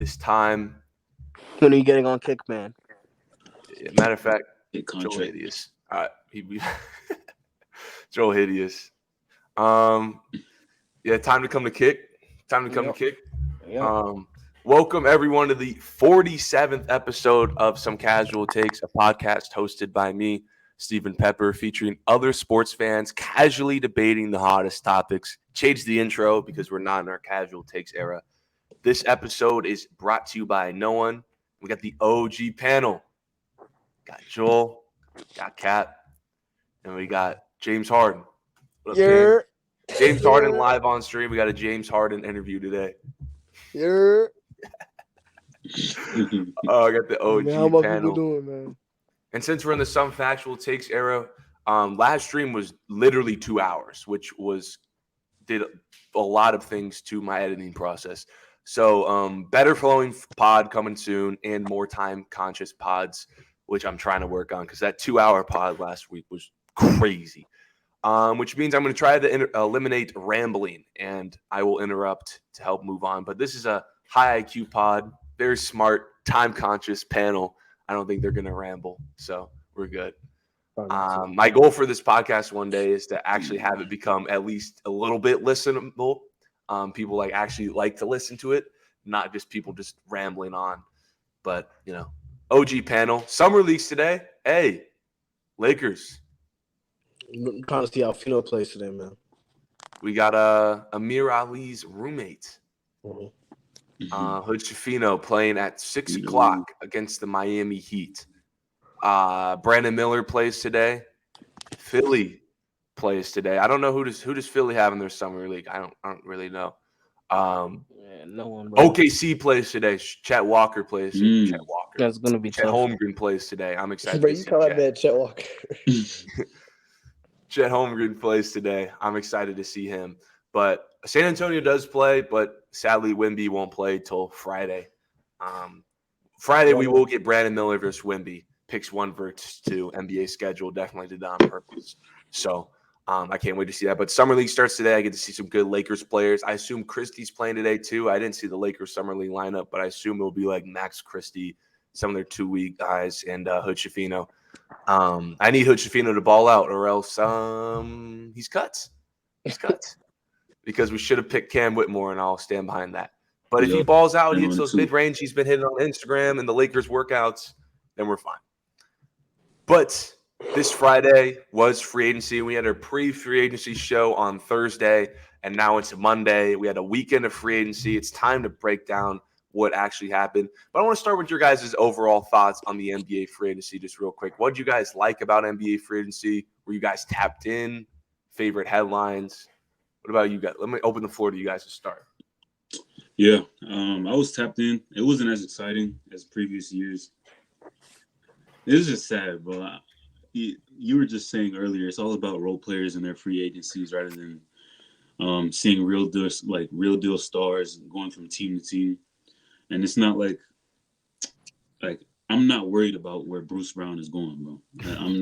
this time. When are you getting on Kick, man? Matter of fact, Big Joel contract. Hideous. Joel Hideous. Yeah, time to come to Kick. Time to come to Kick. Welcome everyone to the 47th episode of Some Casual Takes, a podcast hosted by me, Stephen Pepper, featuring other sports fans casually debating the hottest topics. Change the intro because we're not in our casual takes era. This episode is brought to you by no one. We got the OG panel. Got Joel, got Cap, and we got James Harden. What up, James? James Harden live on stream. We got a James Harden interview today. I got the OG Man, how much panel. people doing, man? And since we're in the Some Factual Takes era, last stream was literally 2 hours, which did a lot of things to my editing process. So better flowing pod coming soon and more time conscious pods, which I'm trying to work on because that 2 hour pod last week was crazy. Which means I'm going to try to eliminate rambling, and I will interrupt to help move on. But this is a high IQ pod, very smart, time-conscious panel. I don't think they're going to ramble, so we're good. My goal for this podcast one day is to actually have it become at least a little bit listenable. People actually like to listen to it, not just people just rambling on. But, OG panel. Summer leagues today. Hey, Lakers. I'm trying to see how Fino plays today, man. We got Amir Ali's roommate, Hood Shafino, playing at 6 o'clock against the Miami Heat. Brandon Miller plays today. Philly plays today. I don't know who does Philly have in their summer league. I don't really know. No one. Bro. OKC plays today. Chet Walker plays. Chet Walker. That's gonna be Chet tough. Holmgren plays today. I'm excited. Bro, you call that man Chet Walker? Chet Holmgren plays today. I'm excited to see him. But San Antonio does play, but sadly Wemby won't play till Friday. Friday we will get Brandon Miller versus Wemby. Picks 1 versus 2. NBA schedule definitely did that on purpose. So I can't wait to see that. But Summer League starts today. I get to see some good Lakers players. I assume Christie's playing today too. I didn't see the Lakers Summer League lineup, but I assume it'll be like Max Christie, some of their 2-week guys, and Hood Shafino. I need Hood Shafino to ball out, or else he's cut. He's cut. Because we should have picked Cam Whitmore, and I'll stand behind that. But if he balls out, he hits those mid-range he's been hitting on Instagram and the Lakers workouts, then we're fine. But this Friday was free agency. We had our pre-free agency show on Thursday, and now it's Monday. We had a weekend of free agency. It's time to break down what actually happened. But I want to start with your guys' overall thoughts on the NBA free agency just real quick. What did you guys like about NBA free agency? Were you guys tapped in? Favorite headlines? What about you guys? Let me open the floor to you guys to start. Yeah, I was tapped in. It wasn't as exciting as previous years. It was just sad, bro. You were just saying earlier, it's all about role players and their free agencies rather than seeing real deal stars going from team to team. And it's not like I'm not worried about where Bruce Brown is going, bro.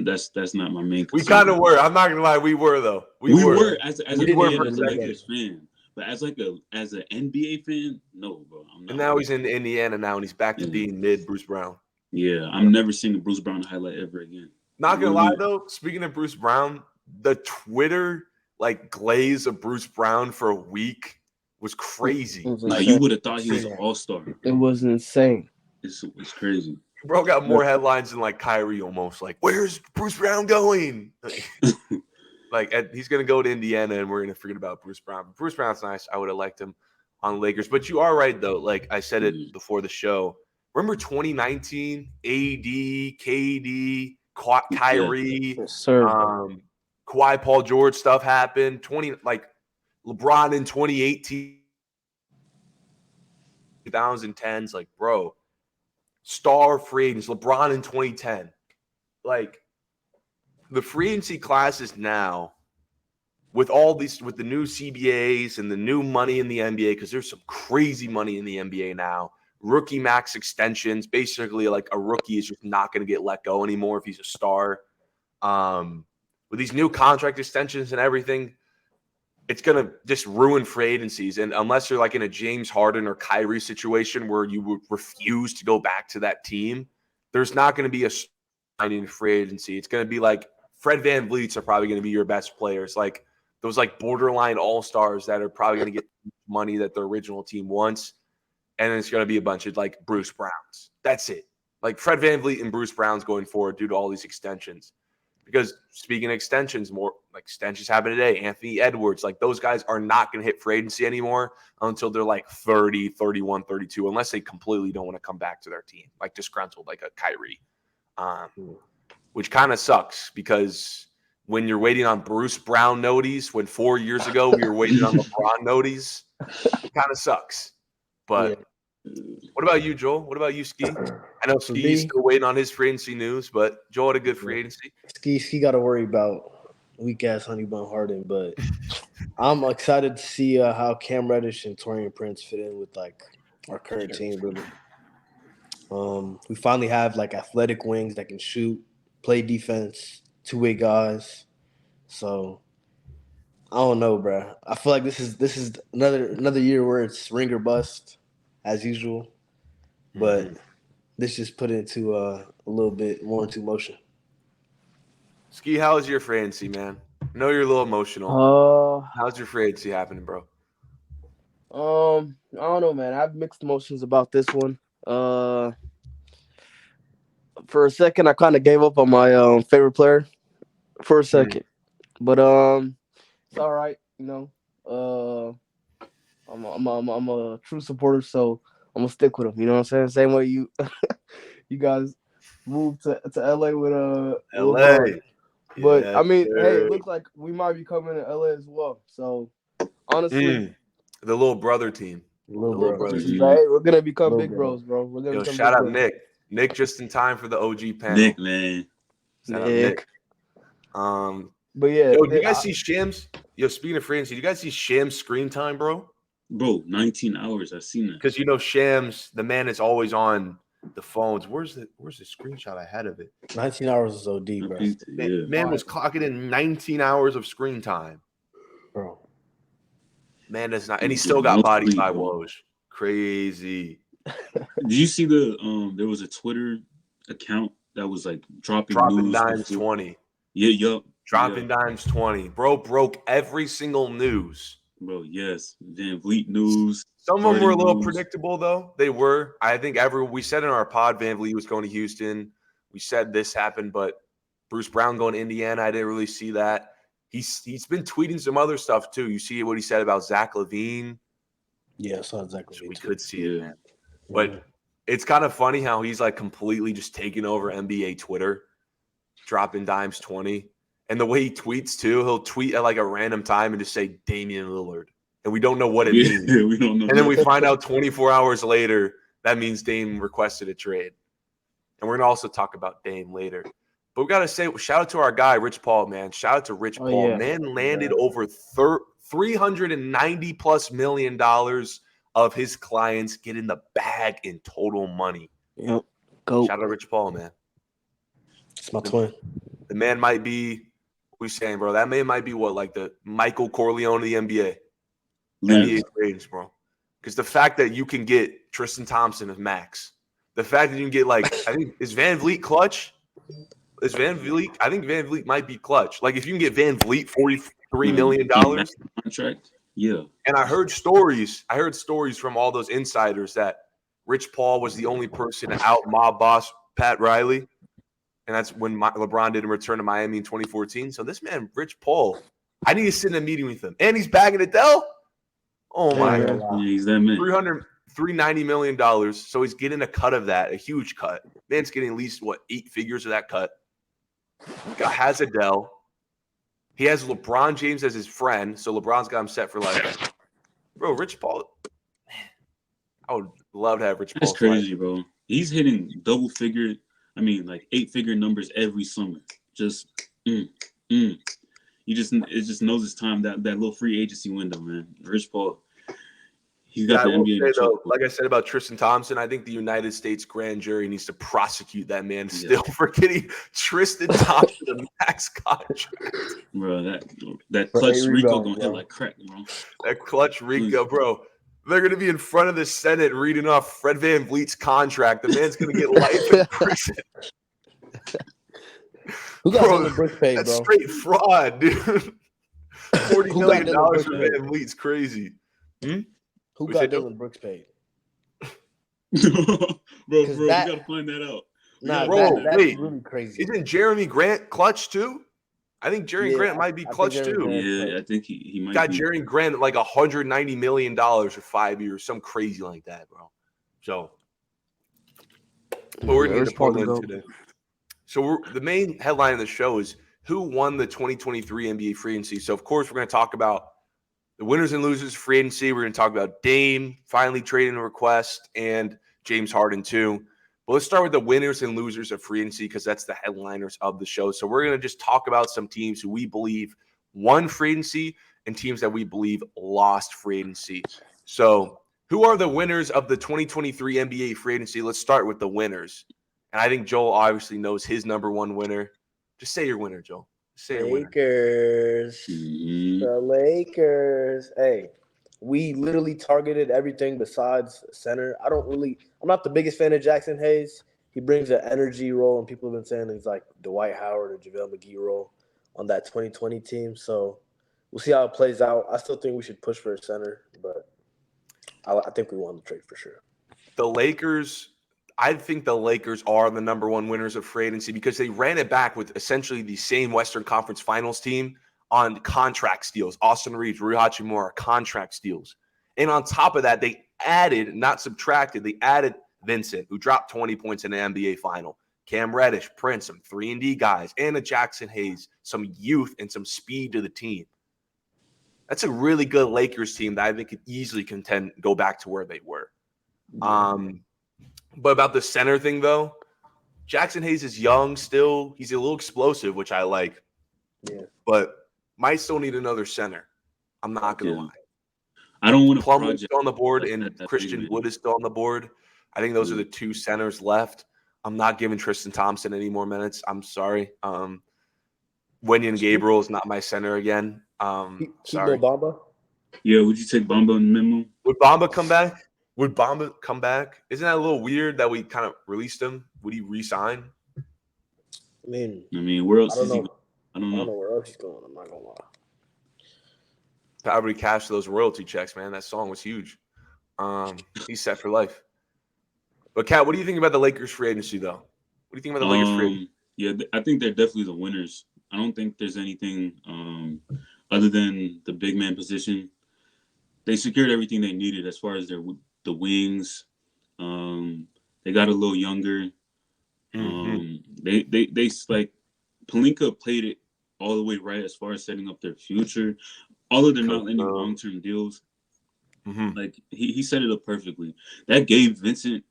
That's not my main concern. We kind of were. I'm not gonna lie, we were though. We were as a Lakers fan, but as an NBA fan, no, bro. I'm not. And now he's in Indiana now, and he's back to being mid Bruce Brown. Yeah, I'm never seeing a Bruce Brown highlight ever again. Not gonna lie though, speaking of Bruce Brown, the Twitter glaze of Bruce Brown for a week was crazy. You would have thought he was an all-star. It was insane. It's crazy. Bro got more headlines than Kyrie almost. Where's Bruce Brown going? He's gonna go to Indiana, and we're gonna forget about Bruce Brown. But Bruce Brown's nice. I would have liked him on the Lakers. But you are right though. I said it before the show. Remember 2019? AD, KD, Kyrie, Kawhi, Paul George stuff happened. LeBron in 2018, 2010s. Bro, star free agents. LeBron in 2010. The free agency classes now, with the new CBAs and the new money in the NBA, because there's some crazy money in the NBA now. Rookie max extensions. Basically, a rookie is just not going to get let go anymore if he's a star. With these new contract extensions and everything, it's going to just ruin free agencies. And unless you're like in a James Harden or Kyrie situation where you would refuse to go back to that team, there's not going to be a signing free agency. It's going to be like Fred VanVleet's are probably going to be your best players. Like those like borderline all-stars that are probably going to get money that the original team wants. And then it's going to be a bunch of like Bruce Browns. That's it. Like Fred VanVleet and Bruce Brown's going forward due to all these extensions. Because speaking of extensions, more like extensions happen today. Anthony Edwards, like those guys are not going to hit free agency anymore until they're like 30, 31, 32, unless they completely don't want to come back to their team, like disgruntled, like a Kyrie, which kind of sucks because when you're waiting on Bruce Brown noties, when 4 years ago we were waiting on LeBron noties, it kind of sucks. But what about you, Joel? What about you, Ski? I know Ski's still waiting on his free agency news, but Joel had a good free agency. Ski got to worry about weak ass Honey Bun Harden, but I'm excited to see how Cam Reddish and Torian Prince fit in with like our current team. Really, we finally have like athletic wings that can shoot, play defense, two-way guys. So I don't know, bro. I feel like this is another year where it's ring or bust as usual, but this just put it into a little bit more into motion. Ski, how is your free agency, man? I know you're a little emotional. How's your free agency happening, bro? I don't know, man. I have mixed emotions about this one. For a second, I kind of gave up on my favorite player for a second, but it's all right. You know, I'm a true supporter, so I'm gonna stick with him. You know what I'm saying? Same way you guys moved to LA with LA. But I mean, hey, it looks like we might be coming to LA as well. So honestly, the little brother team. Little brother team. Hey, we're gonna become big bros, bro. We're gonna shout out Nick. Nick just in time for the OG panel. Nick, man. Shout out Nick. But yeah, do you guys see Shams? Speaking of free agency, do you guys see Shams' screen time, bro? Bro, 19 hours. I've seen that. Because Shams, the man is always on the phones. Where's the screenshot I had of it? 19 hours is OD, bro. Man was clocking in 19 hours of screen time. Bro. Man does not, and he still got bodied by Woj. Crazy. Did you see there was a Twitter account that was like dropping news dimes 20. Yeah, yup. Dropping dimes 20. Bro broke every single news. Bro, yes. VanVleet news. Some of them were a little predictable, though. They were. I think we said in our pod VanVleet was going to Houston. We said this happened, but Bruce Brown going to Indiana, I didn't really see that. He's been tweeting some other stuff, too. You see what he said about Zach LaVine? Yeah, I saw Zach LaVine. We could see it, man. But it's kind of funny how he's like completely just taking over NBA Twitter, dropping dimes 20. And the way he tweets, too, he'll tweet at like a random time and just say Damian Lillard. And we don't know what it means. We don't know. And then we find out 24 hours later that means Dame requested a trade. And we're going to also talk about Dame later. But we got to say, shout out to our guy, Rich Paul, man. Shout out to Rich Paul. Yeah. Man landed over $390+ million of his clients getting the bag in total money. Yep. Go. Shout out to Rich Paul, man. It's my twin. The man might be, what you saying, bro? That man might be what, like the Michael Corleone of the NBA? NBA trades, bro. Because the fact that you can get Tristan Thompson as max, the fact that you can get like, I think, is VanVleet clutch? I think VanVleet might be clutch. Like if you can get VanVleet $43 million contract, yeah. And I heard stories from all those insiders that Rich Paul was the only person to out mob boss Pat Riley, and that's when LeBron didn't return to Miami in 2014. So this man, Rich Paul, I need to sit in a meeting with him, and he's bagging Adele. Oh my God, he's that man. $390 million. So he's getting a cut of that, a huge cut. Man's getting at least 8 figures of that cut. Guy has Adele. He has LeBron James as his friend, so LeBron's got him set for life. Bro, Rich Paul, man, I would love to have Rich Paul. That's crazy, bro. He's hitting like 8-figure numbers every summer. Just, it just knows it's time, that little free agency window, man. Rich Paul, He's got the I will NBA say in though, choke. like I said about Tristan Thompson, I think the United States grand jury needs to prosecute that man still for getting Tristan Thompson a max contract. Bro, that For clutch 8 Rico rebounds, gonna hit bro. like crack, bro. That clutch Rico, bro. They're going to be in front of the Senate reading off Fred VanVleet's contract. The man's going to get life in prison. Who got Bro, Dylan Brooks paid, that's bro? straight fraud, dude. $40 Who million got Dylan Brooks for paid? VanVleet's crazy. Who We got said no? Dylan Brooks paid? bro, we that- gotta find that out. Nah, Bro, that's wait. really crazy. Isn't Jeremy Grant clutch too? I think Jeremy Grant might be I think clutch Jeremy too. Grant- Yeah, I think he might Got be. Jeremy Grant at like $190 million for 5 years, some crazy like that, bro. So, but we're gonna get to Portland today. So the main headline of the show is who won the 2023 NBA free agency. So of course we're going to talk about the winners and losers of free agency. We're going to talk about Dame finally trading a request and James Harden too. But let's start with the winners and losers of free agency because that's the headliners of the show. So we're going to just talk about some teams who we believe won free agency and teams that we believe lost free agency. So who are the winners of the 2023 NBA free agency? Let's start with the winners. And I think Joel obviously knows his number one winner. Just say your winner, Joel. Just say your winner. Lakers. Mhm. The Lakers. Hey, we literally targeted everything besides center. I'm not the biggest fan of Jackson Hayes. He brings an energy role, and people have been saying he's like Dwight Howard or JaVale McGee role on that 2020 team. So we'll see how it plays out. I still think we should push for a center, but I think we won the trade for sure. The Lakers, I think the Lakers are the number one winners of free agency because they ran it back with essentially the same Western Conference Finals team on contract steals. Austin Reeves, Rui Hachimura, contract steals. And on top of that, they added, not subtracted, they added Vincent, who dropped 20 points in the NBA final. Cam Reddish, Prince, some 3-and-D guys, and a Jackson Hayes, some youth and some speed to the team. That's a really good Lakers team that I think could easily go back to where they were. But about the center thing, though, Jackson Hayes is young still. He's a little explosive, which I like. Yeah. But might still need another center. I'm not going to lie. I don't want to Plumlee's still on the board, like and that Christian big man. Wood is still on the board. I think those are the two centers left. I'm not giving Tristan Thompson any more minutes. I'm sorry. Wenyan Gabriel is not my center again. Sorry. Bamba? Yeah, would you take Bamba and Memo? Would Bamba come back? Would Bamba come back? Isn't that a little weird that we kind of released him? Would he re-sign? I mean, where else I don't is he know. going? I don't I don't know. know where else he's going. I'm not gonna lie. Probably cash those royalty checks, man. That song was huge. He's set for life. But Kat, what do you think about the Lakers free agency, though? What do you think about the Lakers free agency? Yeah, I think they're definitely the winners. I don't think there's anything other than the big man position. They secured everything they needed as far as the wings. They got a little younger. They like Pelinka played it all the way right as far as setting up their future. Although they're not landing long-term deals, like he set it up perfectly. That Gabe Vincent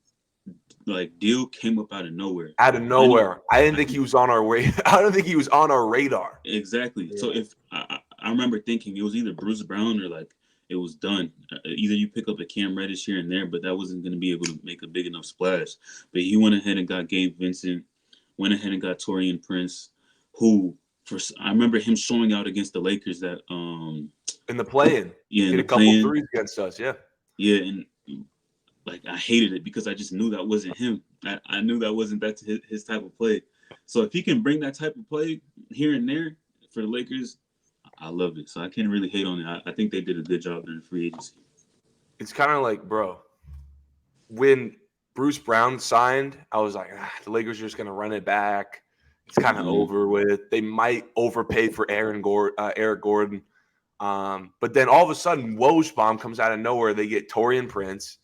deal came up out of nowhere. Out of nowhere. I didn't think he was on our way. I don't think he was on our radar. Exactly. Yeah. So if I remember thinking it was either Bruce Brown or it was done. Either you pick up a Cam Reddish here and there, but that wasn't going to be able to make a big enough splash. But he went ahead and got Gabe Vincent, went ahead and got Taurean Prince, who I remember him showing out against the Lakers that in the play-in. Yeah, hit a couple threes against us. Yeah. Yeah, and I hated it because I just knew that wasn't him. I knew that wasn't his type of play. So if he can bring that type of play here and there for the Lakers, I love it. So I can't really hate on it. I think they did a good job during free agency. It's kind of like, bro, when Bruce Brown signed, I was like, the Lakers are just going to run it back. It's kind of over with. They might overpay for Eric Gordon. But then all of a sudden, Woj comes out of nowhere. They get Taurean Prince.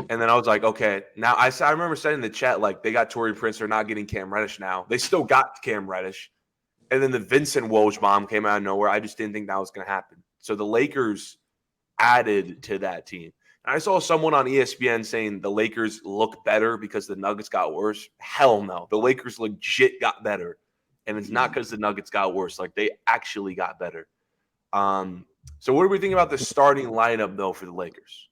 And then I was like, okay. Now, I remember saying in the chat, they got Taurean Prince. They're not getting Cam Reddish now. They still got Cam Reddish. And then the Vincent Woj came out of nowhere. I just didn't think that was going to happen. So the Lakers added to that team. And I saw someone on ESPN saying the Lakers look better because the Nuggets got worse. Hell no. The Lakers legit got better. And it's not because the Nuggets got worse. They actually got better. So what do we think about the starting lineup, though, for the Lakers?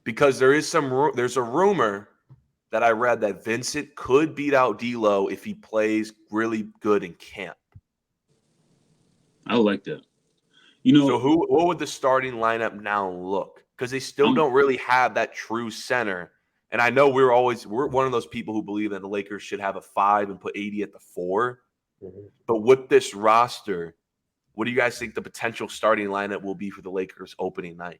because there's a rumor that I read that Vincent could beat out D'Lo if he plays really good in camp. I like that. So what would the starting lineup now look? Because they still don't really have that true center. And I know we're one of those people who believe that the Lakers should have a 5 and put AD at the 4. Mm-hmm. But with this roster, what do you guys think the potential starting lineup will be for the Lakers opening night?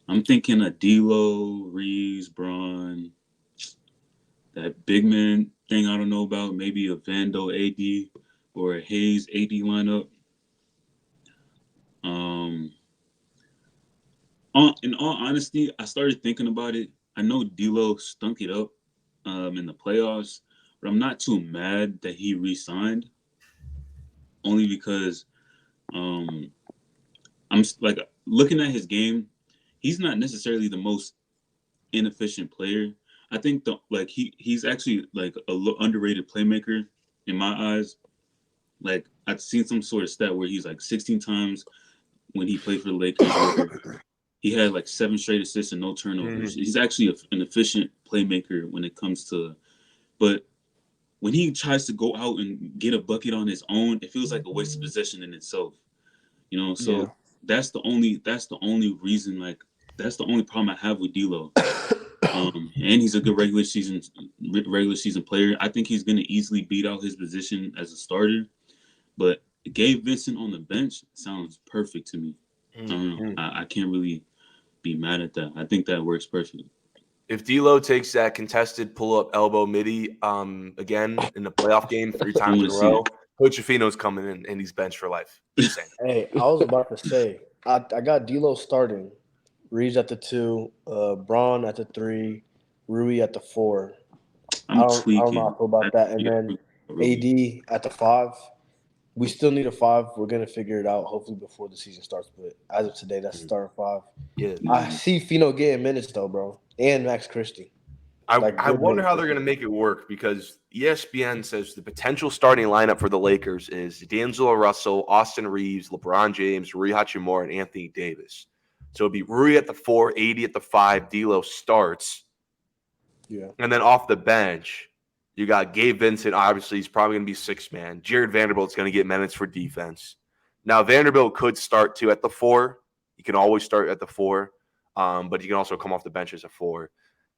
I'm thinking a D'Lo, Reeves, Braun, that big man thing I don't know about, maybe a Vando AD or a Hayes AD lineup. In all honesty, I started thinking about it. I know D'Lo stunk it up in the playoffs, but I'm not too mad that he re-signed. Only because I'm like looking at his game, he's not necessarily the most inefficient player. I think he's actually like a underrated playmaker in my eyes. Like I've seen some sort of stat where he's like 16 times when he played for the Lakers. He had like 7 straight assists and no turnovers. Mm-hmm. He's actually an efficient playmaker when it comes to, but when he tries to go out and get a bucket on his own, it feels like a waste of possession in itself. So that's the only reason. Like that's the only problem I have with D'Lo. And he's a good regular season player. I think he's gonna easily beat out his position as a starter. But Gabe Vincent on the bench sounds perfect to me. I don't know. I can't really be mad at that. I think that works perfectly. If D'Lo takes that contested pull-up elbow midi again in the playoff game 3 times in a row, Coach Afino's coming in and he's benched for life. Insane. Hey, I was about to say, I got D'Lo starting, Reeves at the 2, Braun at the 3, Rui at the 4. I don't know how I feel about that. And then AD at the 5. We still need a 5. We're going to figure it out hopefully before the season starts. But as of today, that's the starting 5. Yeah. I see Fino getting minutes, though, bro. And Max Christie. I wonder how they're going to make it work because ESPN says the potential starting lineup for the Lakers is D'Angelo Russell, Austin Reeves, LeBron James, Rui Hachimura, and Anthony Davis. So it'd be Rui at the 4, AD at the 5, D'Lo starts. Yeah. And then off the bench, you got Gabe Vincent. Obviously, he's probably going to be 6-man. Jared Vanderbilt's going to get minutes for defense. Now, Vanderbilt could start too at the 4. You can always start at the 4, but you can also come off the bench as a 4.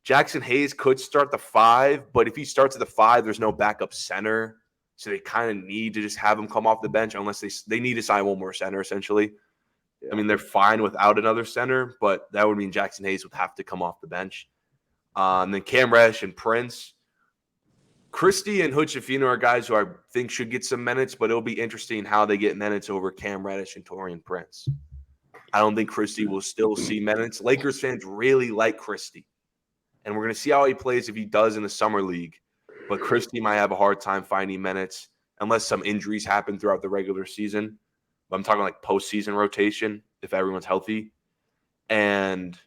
Jackson Hayes could start the 5, but if he starts at the 5, there's no backup center. So they kind of need to just have him come off the bench unless they need to sign one more center, essentially. Yeah. I mean, they're fine without another center, but that would mean Jackson Hayes would have to come off the bench. And then Cam Reddish and Prince. Christie and Hood-Schifino are guys who I think should get some minutes, but it'll be interesting how they get minutes over Cam Reddish and Taurean Prince. I don't think Christie will still see minutes. Lakers fans really like Christie. And we're going to see how he plays if he does in the summer league. But Christie might have a hard time finding minutes unless some injuries happen throughout the regular season. But I'm talking like postseason rotation if everyone's healthy. And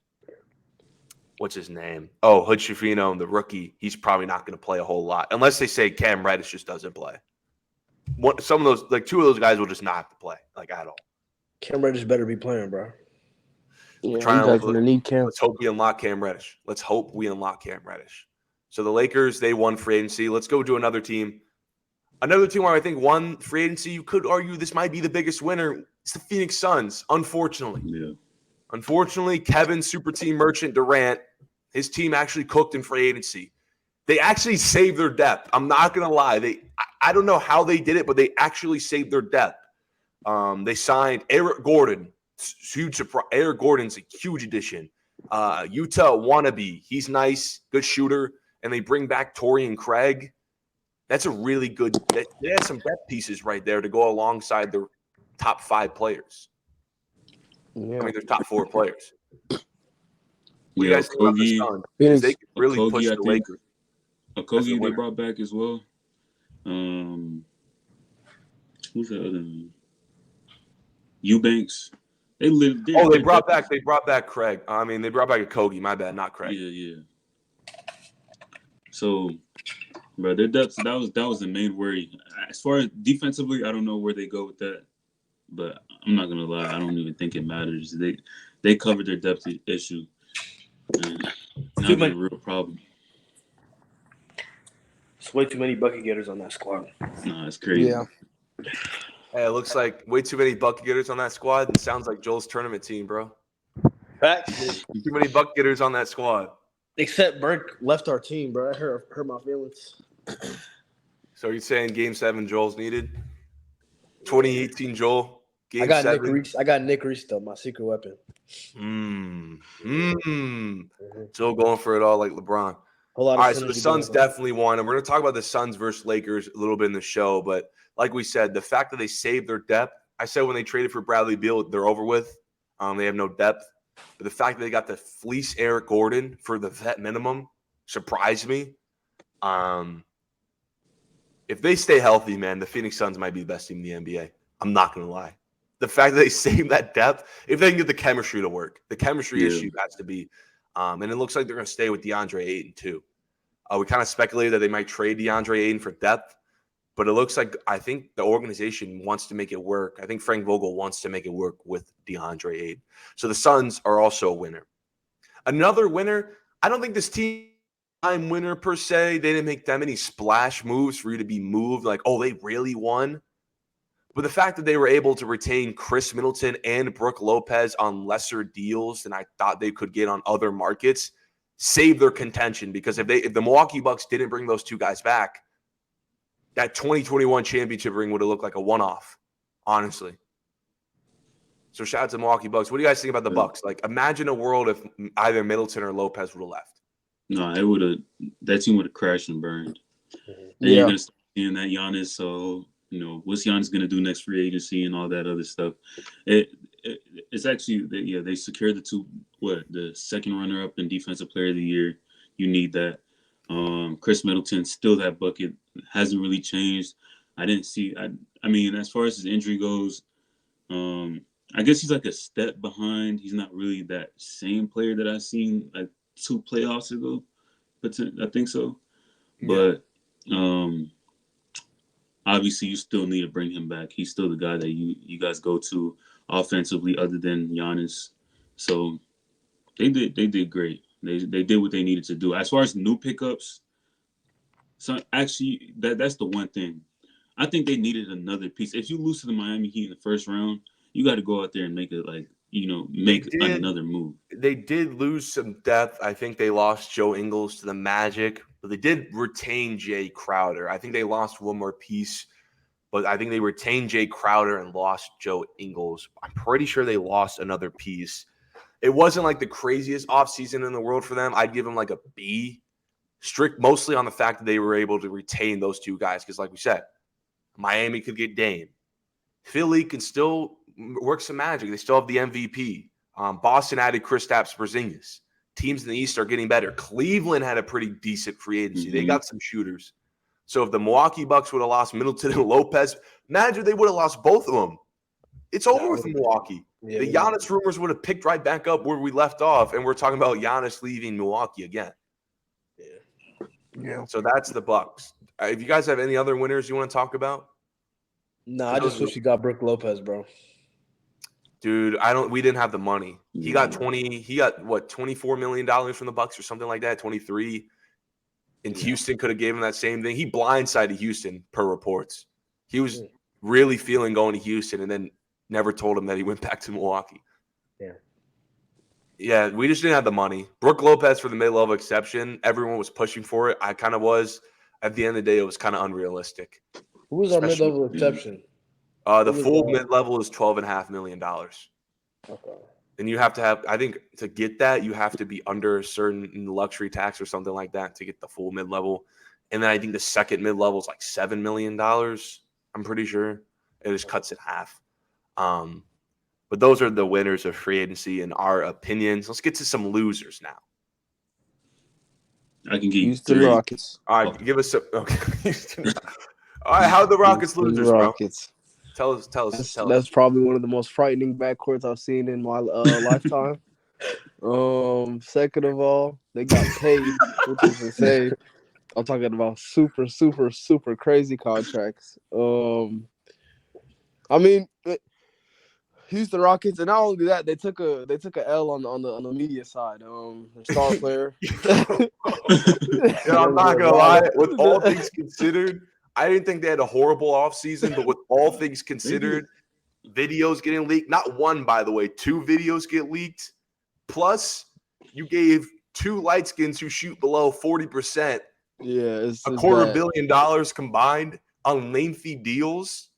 what's his name? Oh, Hood-Schifino, the rookie. He's probably not going to play a whole lot unless they say Cam Reddish just doesn't play. Some of those, like 2 of those guys will just not have to play, like at all. Cam Reddish better be playing, bro. Yeah, let's hope we unlock Cam Reddish. So the Lakers, they won free agency. Let's go to another team. Another team where I think won free agency, you could argue this might be the biggest winner. It's the Phoenix Suns, unfortunately. Yeah. Unfortunately, Kevin Super Team Merchant Durant, his team actually cooked in free agency. They actually saved their depth. I'm not going to lie. I don't know how they did it, but they actually saved their depth. They signed Eric Gordon. Huge surprise. Eric Gordon's a huge addition. Utah wannabe. He's nice, good shooter. And they bring back Taurean Craig. That's a really good – they had some depth pieces right there to go alongside their top 5 players. Yeah. I mean, their top 4 players. What do you guys think about the Suns? They could really push the Lakers. Okogie they brought back as well. Who's the other one? Eubanks. They brought back Craig. I mean, they brought back Okogie. My bad, not Craig. Yeah. So, bro, their depth. That was the main worry. As far as defensively, I don't know where they go with that. But I'm not gonna lie, I don't even think it matters. they covered their depth issue. And now they're a real problem. It's way too many bucket getters on that squad. Nah, it's crazy. Yeah. Hey, it looks like way too many bucket getters on that squad. It sounds like Joel's tournament team, bro. Facts. Too many bucket getters on that squad. Except Burke left our team, bro. I hurt my feelings. So you're saying Game 7 Joel's needed? 2018 Joel, Game 7. I got Nick Reese though, my secret weapon. Joel going for it all like LeBron. All right, so the Suns definitely won, and we're going to talk about the Suns versus Lakers a little bit in the show. But like we said, the fact that they saved their depth, I said when they traded for Bradley Beal, they're over with. They have no depth. But the fact that they got to fleece Eric Gordon for the vet minimum surprised me. If they stay healthy, man, the Phoenix Suns might be the best team in the NBA. I'm not going to lie. The fact that they saved that depth, if they can get the chemistry to work, the chemistry issue has to be. And it looks like they're going to stay with DeAndre Ayton, too. We kind of speculated that they might trade DeAndre Ayton for depth, but it looks like I think the organization wants to make it work. I think Frank Vogel wants to make it work with DeAndre Ayton. So the Suns are also a winner. Another winner, I don't think this team winner per se. They didn't make that many splash moves for you to be moved like, oh, they really won. But the fact that they were able to retain Chris Middleton and Brook Lopez on lesser deals than I thought they could get on other markets saved their contention, because if the Milwaukee Bucks didn't bring those two guys back, that 2021 championship ring would have looked like a one-off, honestly. So shout out to Milwaukee Bucks. What do you guys think about the Bucks? Like, imagine a world if either Middleton or Lopez would have left. No, that team would have crashed and burned. And you're gonna start seeing that Giannis. So what's Giannis gonna do next free agency and all that other stuff. It's actually they secured the second runner up in defensive player of the year. You need that. Chris Middleton still that bucket, hasn't really changed. I mean, as far as his injury goes, I guess he's like a step behind. He's not really that same player that I seen like 2 playoffs ago, but I think so. Yeah. But obviously, you still need to bring him back. He's still the guy that you guys go to offensively, other than Giannis. So they did great. They did what they needed to do. As far as new pickups, so actually that's the one thing. I think they needed another piece. If you lose to the Miami Heat in the first round, you got to go out there and make it another move. They did lose some depth. I think they lost Joe Ingles to the Magic, but they did retain Jay Crowder. I think they lost one more piece, but I think they retained Jay Crowder and lost Joe Ingles. I'm pretty sure they lost another piece. It wasn't like the craziest offseason in the world for them. I'd give them like a B, strict mostly on the fact that they were able to retain those two guys, because like we said, Miami could get Dame. Philly can still work some magic. They still have the MVP. Boston added Kristaps Porzingis. Teams in the East are getting better. Cleveland had a pretty decent free agency. They got some shooters. So if the Milwaukee Bucks would have lost Middleton and Lopez, imagine they would have lost both of them. It's over with Milwaukee. Yeah, the Giannis rumors would have picked right back up where we left off, and we're talking about Giannis leaving Milwaukee again. Yeah. So that's the Bucks. If you guys have any other winners you want to talk about? No, I just wish you got Brook Lopez, bro. Dude, we didn't have the money. He got $24 million from the Bucks or something like that, 23. And Houston could have gave him that same thing. He blindsided Houston per reports. He was really feeling going to Houston and then never told him that he went back to Milwaukee. Yeah, we just didn't have the money. Brook Lopez for the mid-level exception. Everyone was pushing for it. I kind of was. At the end of the day, it was kind of unrealistic. Who was our mid-level exception? The full mid-level is $12.5 million. Okay. And you have to have, I think, to get that, you have to be under a certain luxury tax or something like that to get the full mid-level. And then I think the second mid-level is like $7 million. I'm pretty sure. It just cuts it half. But those are the winners of free agency in our opinions. Let's get to some losers now. I can give you Houston 3. Rockets. All right, give us some. Okay. All right, how are the Rockets losers, Rockets. Bro? Tell us. That's probably one of the most frightening backcourts I've seen in my lifetime. Second of all, they got paid, which is insane. I'm talking about super, super, super crazy contracts. I mean, Houston Rockets, and not only that, they took a L on the media side. Their star player. Yeah, I'm not gonna lie. With all things considered, I didn't think they had a horrible offseason, but with all things considered, videos getting leaked. Not one, by the way, 2 videos get leaked. Plus, you gave 2 light skins who shoot below 40%. Yeah, it's $250 million combined on lengthy deals.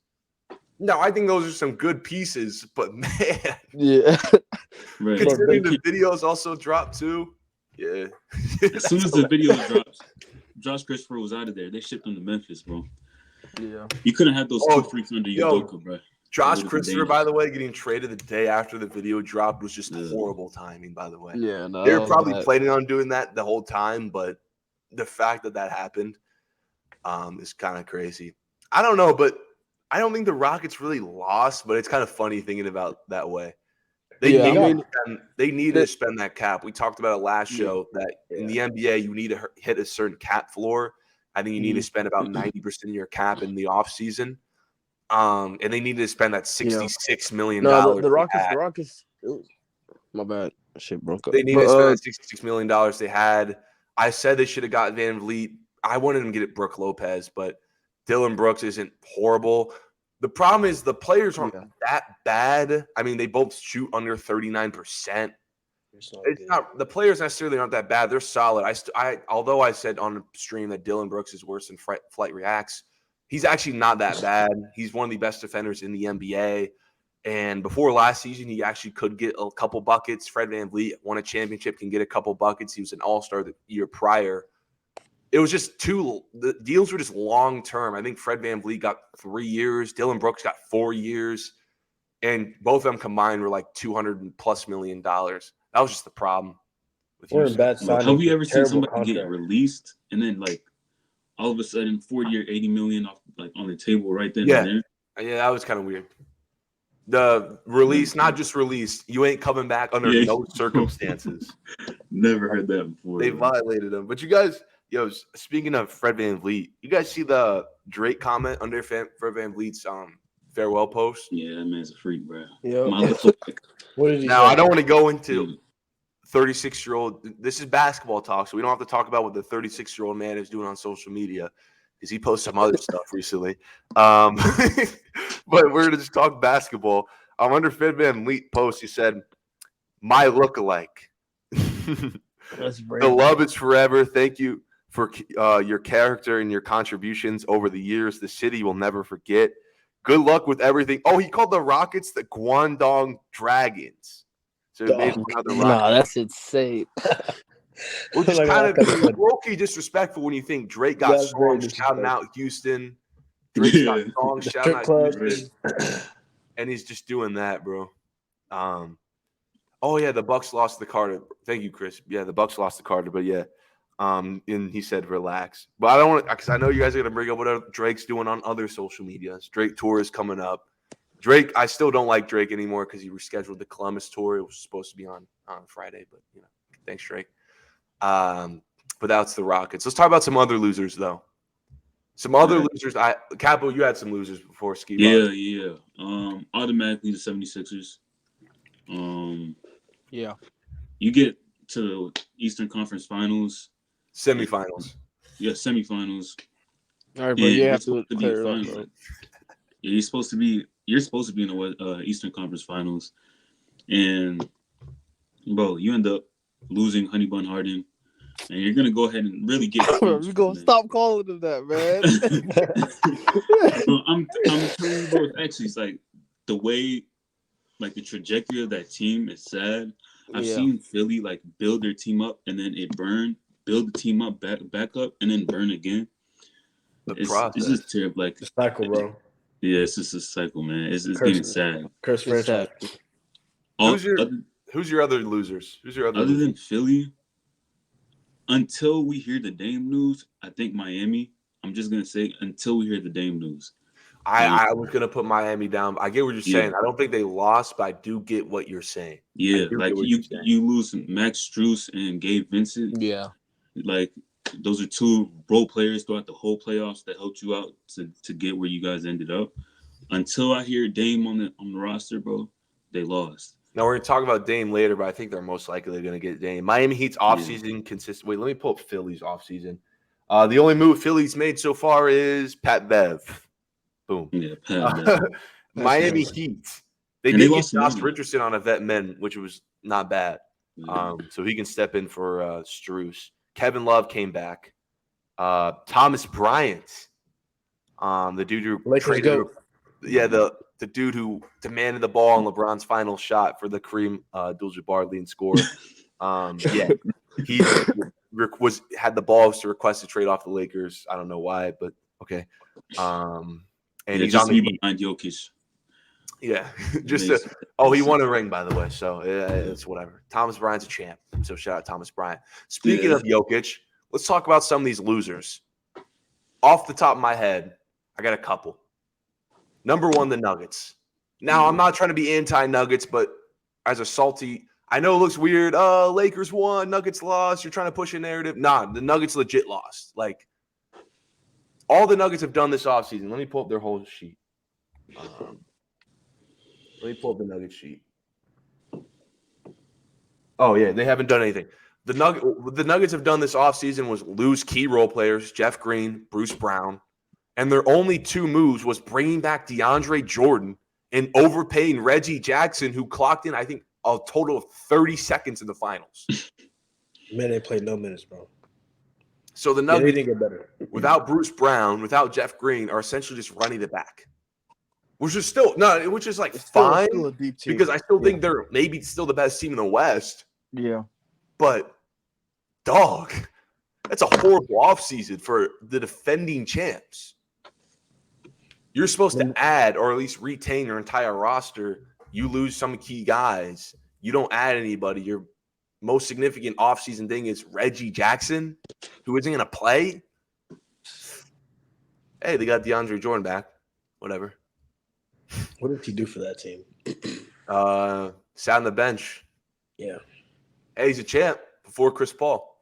No, I think those are some good pieces, but man, yeah. Right. considering the videos also dropped too. Yeah. As soon as the video drops, Josh Christopher was out of there. They shipped him to Memphis, bro. Yeah. You couldn't have those 2 freaks under Udoka, bro. Josh Christopher, by the way, getting traded the day after the video dropped was just horrible timing, by the way. Yeah, no, they were probably planning on doing that the whole time, but the fact that happened is kind of crazy. I don't know, but I don't think the Rockets really lost, but it's kind of funny thinking about that way. They needed to spend that cap. We talked about it last show that in the NBA, you need to hit a certain cap floor. I think you need to spend about 90% of your cap in the offseason. And they needed to spend that $66 million. No, the Rockets. My bad. Shit broke up. They needed to spend that $66 million they had. I said they should have got Van Vliet. I wanted them to get Brooke Lopez, but Dylan Brooks isn't horrible. The problem is the players aren't that bad. I mean, they both shoot under 39%. It's not the players necessarily aren't that bad. They're solid. Although I said on the stream that Dylan Brooks is worse than Flight Reacts, he's actually not that bad. He's one of the best defenders in the NBA. And before last season, he actually could get a couple buckets. Fred VanVleet won a championship, can get a couple buckets. He was an all-star the year prior. It was just the deals were just long-term. I think Fred VanVleet got 3 years. Dylan Brooks got 4 years. And both of them combined were like $200+ million. That was just the problem. Have we ever seen somebody get released and then like all of a sudden 40 or 80 million off like on the table right then and there? Yeah, that was kind of weird. The release, not just release, you ain't coming back under no circumstances. Never heard that before. They violated him. But you guys, speaking of Fred VanVleet, you guys see the Drake comment under Fred VanVleet's farewell post? Yeah, that man's a freak, bro. What did he say? I don't want to go into 36-year-old. This is basketball talk, so we don't have to talk about what the 36-year-old man is doing on social media because he posted some other stuff recently. But we're going to just talk basketball. Under Fred VanVleet post, he said, "My lookalike. The love is forever. Thank you for your character and your contributions over the years. The city will never forget. Good luck with everything." Oh, he called the Rockets the Guangdong Dragons. So it made another Rocket. No, that's insane. Which is kind of low-key disrespectful when you think Drake got songs shouting out Houston. Drake's got songs shouting out Houston. And he's just doing that, bro. The Bucks lost the Carter. Thank you, Chris. Yeah, the Bucks lost the Carter, but yeah. And he said, relax. But I don't want to, because I know you guys are going to bring up what Drake's doing on other social medias. Drake tour is coming up. Drake, I still don't like Drake anymore because he rescheduled the Columbus tour. It was supposed to be on Friday, but thanks, Drake. But that's the Rockets. Let's talk about some other losers, though. Some other losers. Capo, you had some losers before Ski. Yeah. Automatically the 76ers. You get to the Eastern Conference Finals. Semifinals. Yeah, semifinals. All right, but you have to clear it up, bro. Yeah, you're supposed to be in the Eastern Conference Finals. And, bro, you end up losing Honey Bun Harden. And you're gonna go ahead and really get. We're gonna stop calling him that, man. Bro, I'm telling you, bro. Actually, it's like the way, like the trajectory of that team is sad. I've seen Philly like build their team up and then it burn, build the team up back up and then burn again. It's just terrible. Like the cycle, bro. Yeah, it's just a cycle, man. It's getting sad. Curse franchise. Who's your other losers? Other than Philly? Until we hear the Dame news, I think Miami. I'm just gonna say until we hear the Dame news. I was gonna put Miami down. I get what you're saying. I don't think they lost, but I do get what you're saying. Yeah, like you lose Max Strus and Gabe Vincent. Yeah, like those are 2 role players throughout the whole playoffs that helped you out to get where you guys ended up. Until I hear Dame on the roster, bro, they lost. Now we're going to talk about Dame later, but I think they're most likely going to get Dame. Miami Heat's offseason consists. Wait, let me pull up Philly's offseason. The only move Philly's made so far is Pat Bev. Boom. Yeah, Pat Bev. Miami Heat. They And did they get lost Josh money. Richardson on a vet min, which was not bad. Yeah. So he can step in for Strus. Kevin Love came back. Thomas Bryant, the dude who Lakers traded. go. Yeah, the dude who demanded the ball on LeBron's final shot for the Kareem Abdul-Jabbar leading score. Yeah, he had the balls to request a trade off the Lakers. I don't know why, but okay. And he's just on the be Heat. behind Jokic. Yeah, Makes he won sense. a ring, by the way, so it's whatever. Thomas Bryant's a champ, so shout out Thomas Bryant. Speaking of Jokic, let's talk about some of these losers. Off the top of my head, I got a couple. Number one, the Nuggets. Now, I'm not trying to be anti-Nuggets, but as a salty, I know it looks weird. Lakers won, Nuggets lost. You're trying to push a narrative. Nah, the Nuggets legit lost. Like, all the Nuggets have done this offseason. Let me pull up their whole sheet. Let me pull up the Nuggets sheet. Oh, yeah, they haven't done anything. The Nuggets have done this offseason was lose key role players, Jeff Green, Bruce Brown, and their only two moves was bringing back DeAndre Jordan and overpaying Reggie Jackson, who clocked in, I think, a total of 30 seconds in the finals. Man, they played no minutes, bro. So the They Nuggets, didn't get better. without Bruce Brown, without Jeff Green, are essentially just running it back. Which is still like fine still a deep team. because I still think they're maybe still the best team in the West. Yeah. But, dog, that's a horrible offseason for the defending champs. You're supposed to add or at least retain your entire roster. You lose some key guys. You don't add anybody. Your most significant offseason thing is Reggie Jackson, who isn't going to play. Hey, they got DeAndre Jordan back. Whatever. What did he do for that team? Sat on the bench. Yeah. Hey, he's a champ before Chris Paul.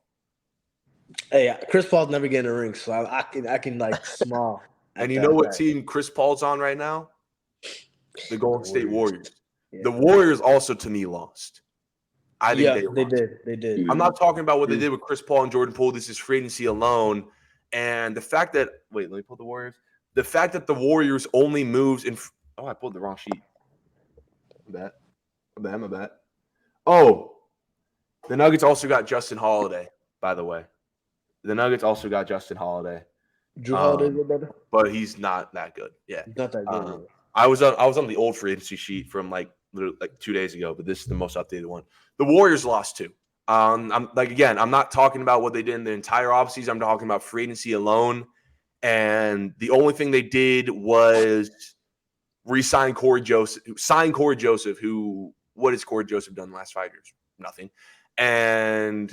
Hey, Chris Paul's never getting a ring, so I can like smile. And you know what team Chris Paul's on right now? The Golden State Warriors. Yeah. The Warriors also, to me, lost. I think they lost. They did. I'm not talking about what they did with Chris Paul and Jordan Poole. This is free agency alone. And the fact that – wait, let me pull the Warriors. The fact that the Warriors only moves in – oh, I pulled the wrong sheet. My bad. Oh, the Nuggets also got Justin Holiday, by the way. The Nuggets also got Justin Holiday. Drew Holiday did better, but he's not that good. Yeah, he's not that good. I was on the old free agency sheet from like 2 days ago, but this is the most updated one. The Warriors lost too. I'm not talking about what they did in the entire offseason. I'm talking about free agency alone. And the only thing they did was re-sign Corey Joseph. Sign Corey Joseph, who what has Corey Joseph done in the last 5 years? Nothing. And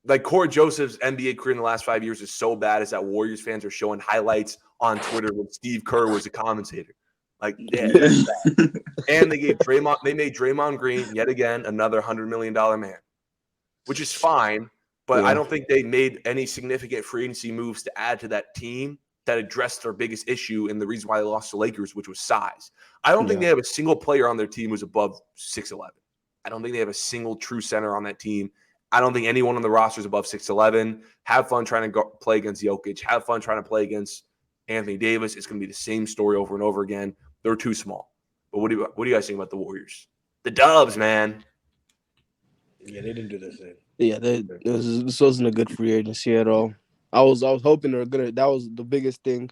like Corey Joseph's NBA career in the last 5 years is so bad is that Warriors fans are showing highlights on Twitter when Steve Kerr was a commentator. Like, yeah, that's bad. And they made Draymond Green yet again another $100 million man, which is fine. But I don't think they made any significant free agency moves to add to that team that addressed their biggest issue and the reason why they lost to Lakers, which was size. I don't think they have a single player on their team who's above 6'11". I don't think they have a single true center on that team. I don't think anyone on the roster is above 6'11". Have fun trying to play against Jokic. Have fun trying to play against Anthony Davis. It's going to be the same story over and over again. They're too small. But what do you guys think about the Warriors? The Dubs, man. Yeah, they didn't do this thing. Yeah, this wasn't a good free agency at all. I was hoping they were gonna. That was the biggest thing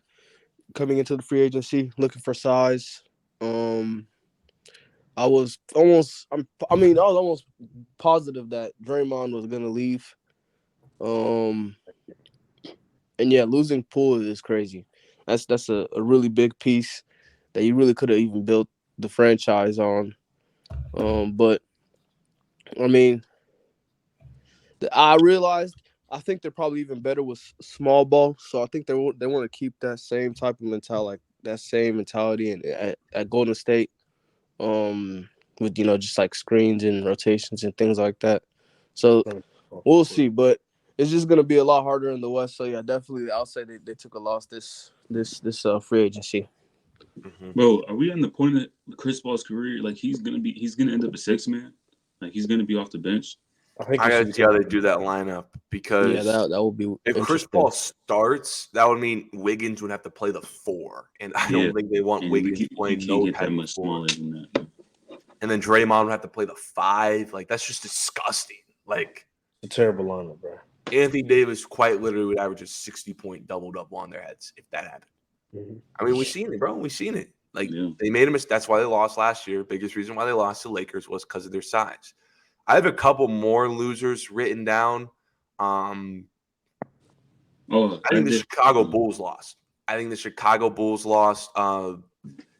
coming into the free agency, looking for size. I was almost positive that Draymond was gonna leave. And yeah, losing Poole is crazy. That's a really big piece that you really could have even built the franchise on. But I mean, I realized I think they're probably even better with small ball. So I think they want to keep that same type of mentality, at Golden State. With just like screens and rotations and things like that. So we'll see, but it's just gonna be a lot harder in the West. So yeah, definitely, I'll say they took a loss this free agency. Mhm. Bro, are we on the point of Chris Paul's career? Like he's gonna end up a 6-man. Like he's gonna be off the bench. I think I he gotta should see how be. they do that lineup Yeah, because that would be if Chris interesting. Paul starts, that would mean Wiggins would have to play the 4, and I Yeah. don't think they want And Wiggins he playing can't no get that type of much 4. smaller than that. And then Draymond would have to play the 5. Like that's just disgusting. Like A terrible lineup, bro. Anthony Davis quite literally would average a 60-point double-double on their heads if that happened. Mm-hmm. I mean, we've seen it, bro. We've seen it. Like Yeah. they made a mistake. That's why they lost last year. Biggest reason why they lost to Lakers was because of their size. I have a couple more losers written down. I think the Chicago Bulls lost.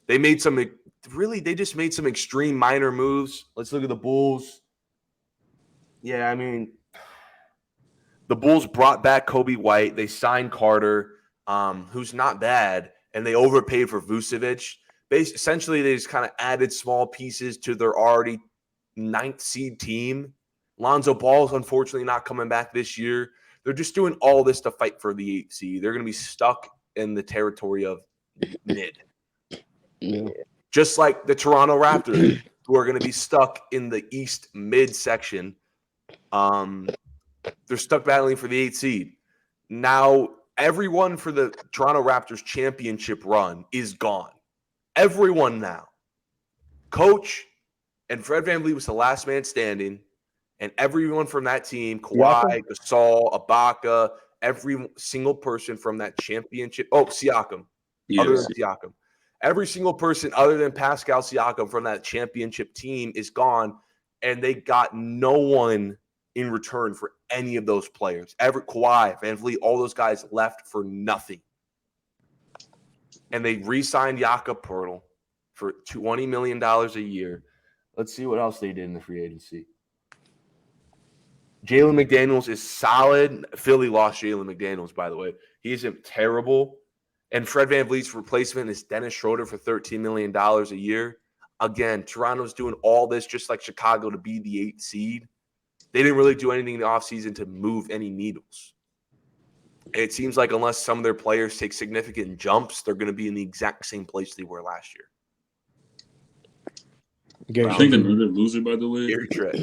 They made some they just made some extreme minor moves. Let's look at the Bulls. Yeah, I mean, the Bulls brought back Kobe White. They signed Carter, who's not bad, and they overpaid for Vucevic. Essentially, they just kind of added small pieces to their already 9th seed team. Lonzo Ball's unfortunately not coming back this year. They're just doing all this to fight for the 8th seed. They're going to be stuck in the territory of mid. Yeah. Just like the Toronto Raptors, who are going to be stuck in the East mid section. They're stuck battling for the 8th seed. Now, everyone for the Toronto Raptors championship run is gone. Everyone now. Coach and Fred VanVleet was the last man standing, and everyone from that team, Kawhi, Gasol, Ibaka, every single person from that championship. Oh, Siakam. Other than Siakam. Every single person other than Pascal Siakam from that championship team is gone, and they got no one in return for any of those players. Kawhi, VanVleet, all those guys left for nothing. And they re-signed Jakob Poeltl for $20 million a year. Let's see what else they did in the free agency. Jalen McDaniels is solid. Philly lost Jalen McDaniels, by the way. He isn't terrible. And Fred VanVleet's replacement is Dennis Schroeder for $13 million a year. Again, Toronto's doing all this just like Chicago to be the 8th seed. They didn't really do anything in the offseason to move any needles. It seems like unless some of their players take significant jumps, they're going to be in the exact same place they were last year. I think another loser, by the way, Gary Trent.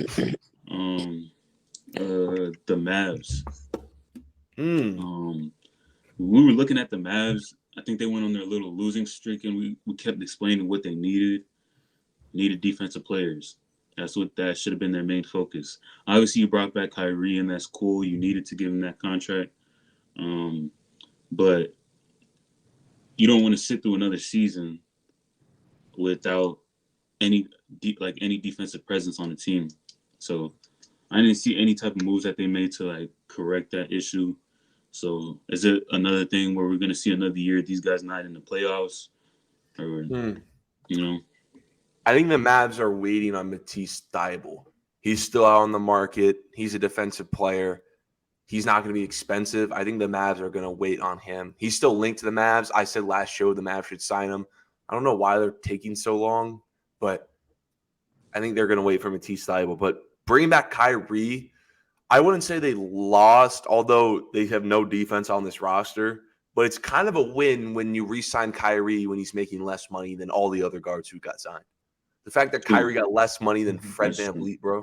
the Mavs. We were looking at the Mavs. I think they went on their little losing streak, and we kept explaining what they needed. Needed defensive players. That should have been their main focus. Obviously, you brought back Kyrie, and that's cool. You needed to give him that contract. But you don't want to sit through another season without any defensive presence on the team. So I didn't see any type of moves that they made to like correct that issue. So is it another thing where we're going to see another year these guys not in the playoffs, or you know? I think the Mavs are waiting on Matisse Thybulle. He's still out on the market. He's a defensive player. He's not going to be expensive. I think the Mavs are going to wait on him. He's still linked to the Mavs. I said last show the Mavs should sign him. I don't know why they're taking so long, but I think they're going to wait for Matisse Thybulle. But bringing back Kyrie, I wouldn't say they lost, although they have no defense on this roster. But it's kind of a win when you re-sign Kyrie when he's making less money than all the other guards who got signed. The fact that Kyrie got less money than Fred VanVleet, bro.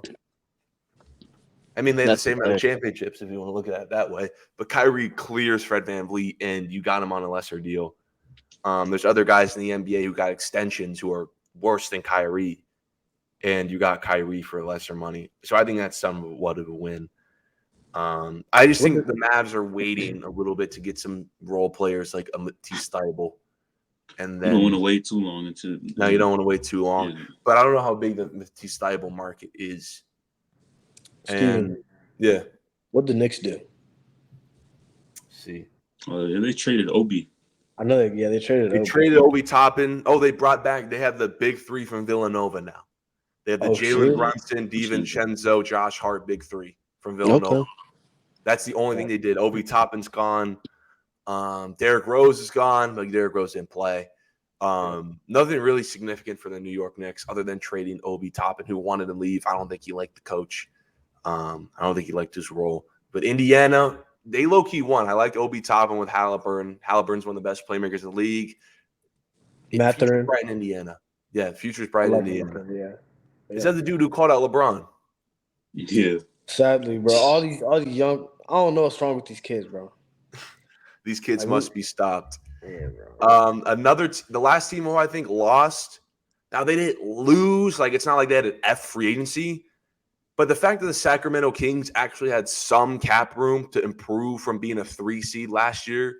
I mean, they have the same amount of championships if you want to look at it that way. But Kyrie clears Fred VanVleet, and you got him on a lesser deal. There's other guys in the NBA who got extensions who are worse than Kyrie, and you got Kyrie for lesser money. So I think that's somewhat of a win. I just think the Mavs are waiting a little bit to get some role players like a Matisse Thybulle. And then you don't want to wait too long you don't want to wait too long. Yeah. But I don't know how big the Matisse Thybulle market is. Steven, yeah. What did the Knicks do? See. They traded Obi. I know that. Yeah, they traded. They traded Obi Toppin. Oh, they brought back. They have the big 3 from Villanova now. They have the Jalen Brunson, DiVincenzo, Josh Hart big 3 from Villanova. Okay. That's the only thing they did. Obi Toppin's gone. Derrick Rose is gone, but Derrick Rose didn't play. Nothing really significant for the New York Knicks other than trading Obi Toppin, who wanted to leave. I don't think he liked the coach. I don't think he liked his role. But Indiana, they low-key won. I liked Obi Toppin with Halliburton. Halliburton's one of the best playmakers in the league. Future's Matherin. Brighton, Indiana. Yeah, Future's I Brighton, like Indiana. Matherin, yeah. Is that the dude who called out LeBron? Yeah. Sadly, bro, all these young, I don't know what's wrong with these kids, bro. These kids Like, must be stopped. yeah, bro. The last team who I think lost. Now they didn't lose. Like it's not like they had an F free agency, but the fact that the Sacramento Kings actually had some cap room to improve from being a 3 seed last year.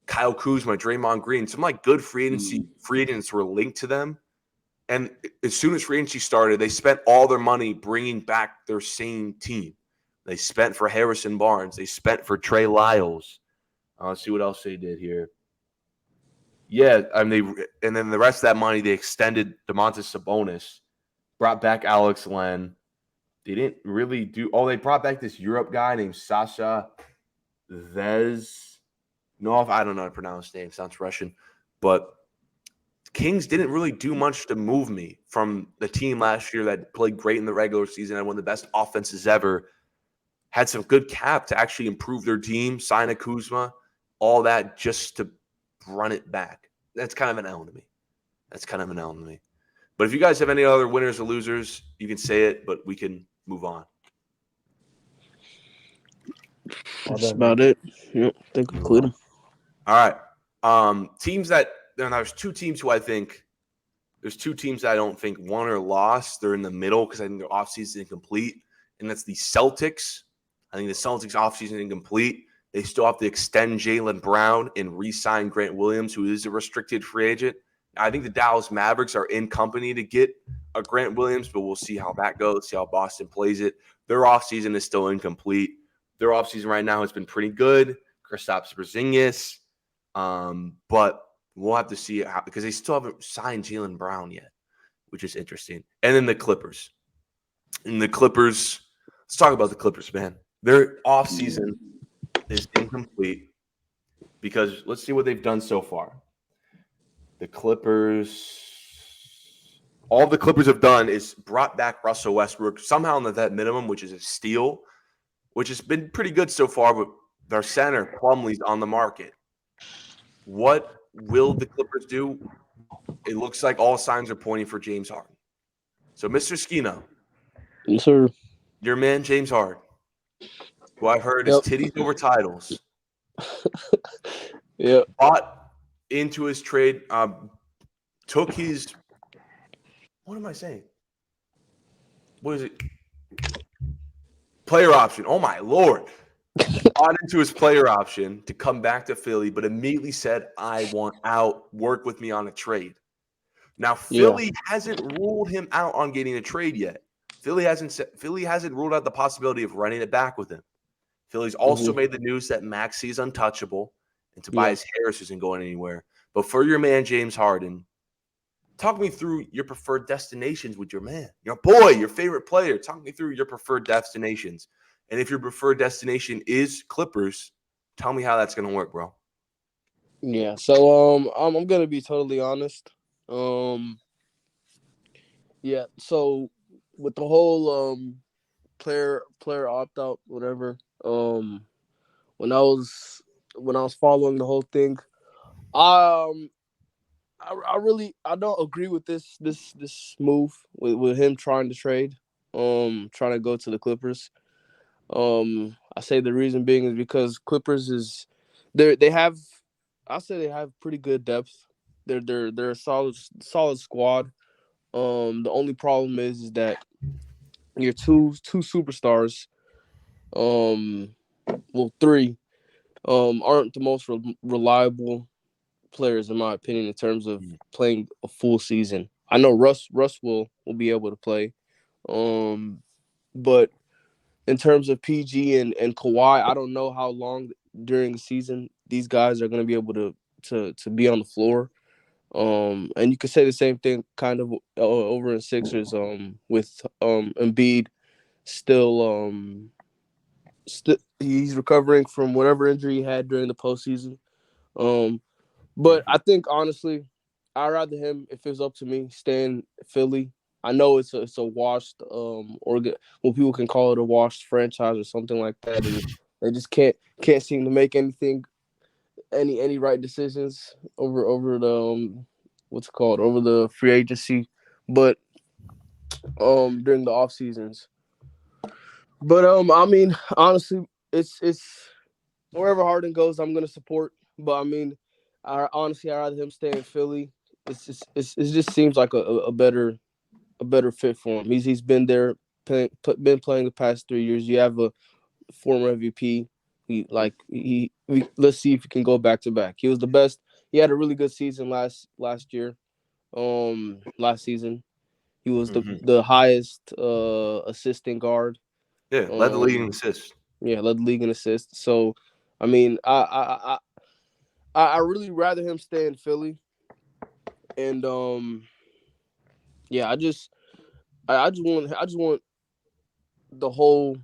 Kyle Kuzma, Draymond Green, some like good free agents were linked to them. And as soon as free agency started, they spent all their money bringing back their same team. They spent for Harrison Barnes. They spent for Trey Lyles. Let's see what else they did here. Yeah, I mean, and then the rest of that money they extended Domantas Sabonis, brought back Alex Len. They didn't really do. Oh, they brought back this Europe guy named Sasha Vez. No, I don't know how to pronounce his name. Sounds Russian, but Kings didn't really do much to move me from the team last year that played great in the regular season and one of the best offenses ever. Had some good cap to actually improve their team, sign a Kuzma, all that just to run it back. That's kind of an L to me. But if you guys have any other winners or losers, you can say it, but we can move on. That's about it. Yep, I think we cleared them. All right. Teams that there's two teams who I think there's two teams that I don't think won or lost. They're in the middle because I think their offseason is incomplete, and that's the Celtics. I think the Celtics offseason is incomplete. They still have to extend Jaylen Brown and re-sign Grant Williams, who is a restricted free agent. I think the Dallas Mavericks are in company to get a Grant Williams, but we'll see how that goes, see how Boston plays it. Their offseason is still incomplete. Their offseason right now has been pretty good. Kristaps Porzingis. But we'll have to see how, because they still haven't signed Jaylen Brown yet, which is interesting. And then the Clippers. Let's talk about the Clippers, man. Their offseason is incomplete because let's see what they've done so far. All the Clippers have done is brought back Russell Westbrook somehow on the vet minimum, which is a steal, which has been pretty good so far, but their center, Plumlee's on the market. What will the Clippers do? It looks like all signs are pointing for James Harden. So, Mr. Skino. Yes, sir. Your man, James Harden, who I've heard is titties over titles. Yeah. Bought into his trade, took his – what am I saying? What is it? Player option. Oh, my Lord. Bought into his player option to come back to Philly, but immediately said, I want out. Work with me on a trade. Now, Philly hasn't ruled him out on getting a trade yet. Philly hasn't ruled out the possibility of running it back with him. Philly's also made the news that Maxey is untouchable and Tobias Harris isn't going anywhere. But for your man, James Harden, talk me through your preferred destinations with your man. Your boy, your favorite player. Talk me through your preferred destinations. And if your preferred destination is Clippers, tell me how that's going to work, bro. Yeah. So I'm gonna be totally honest. Yeah. So with the whole player opt out, whatever. When I was following the whole thing, I don't agree with this move with him trying to trade, trying to go to the Clippers. I say the reason being is because Clippers is they have pretty good depth. They're a solid squad. The only problem is that your two superstars, three, aren't the most reliable players in my opinion in terms of playing a full season. I know Russ will be able to play, but in terms of PG and Kawhi, I don't know how long during the season these guys are going to be able to be on the floor. And you could say the same thing kind of over in Sixers with Embiid still he's recovering from whatever injury he had during the postseason. But I think honestly, I'd rather him, if it was up to me, stay in Philly. I know it's a washed people can call it a washed franchise or something like that, and they just can't seem to make any right decisions over what's it called, over the free agency, but during the off seasons. But I mean, honestly, it's wherever Harden goes, I'm gonna support. But I mean, I rather him stay in Philly. It just seems like a better fit for him. He's been there, been playing the past 3 years. You have a former MVP. Let's see if he can go back to back. He was the best. He had a really good season last year. Last season he was the highest assistant guard. Yeah, led the league in assists. Yeah, led the league in assists. So, I mean, I really rather him stay in Philly. And yeah, I just want the whole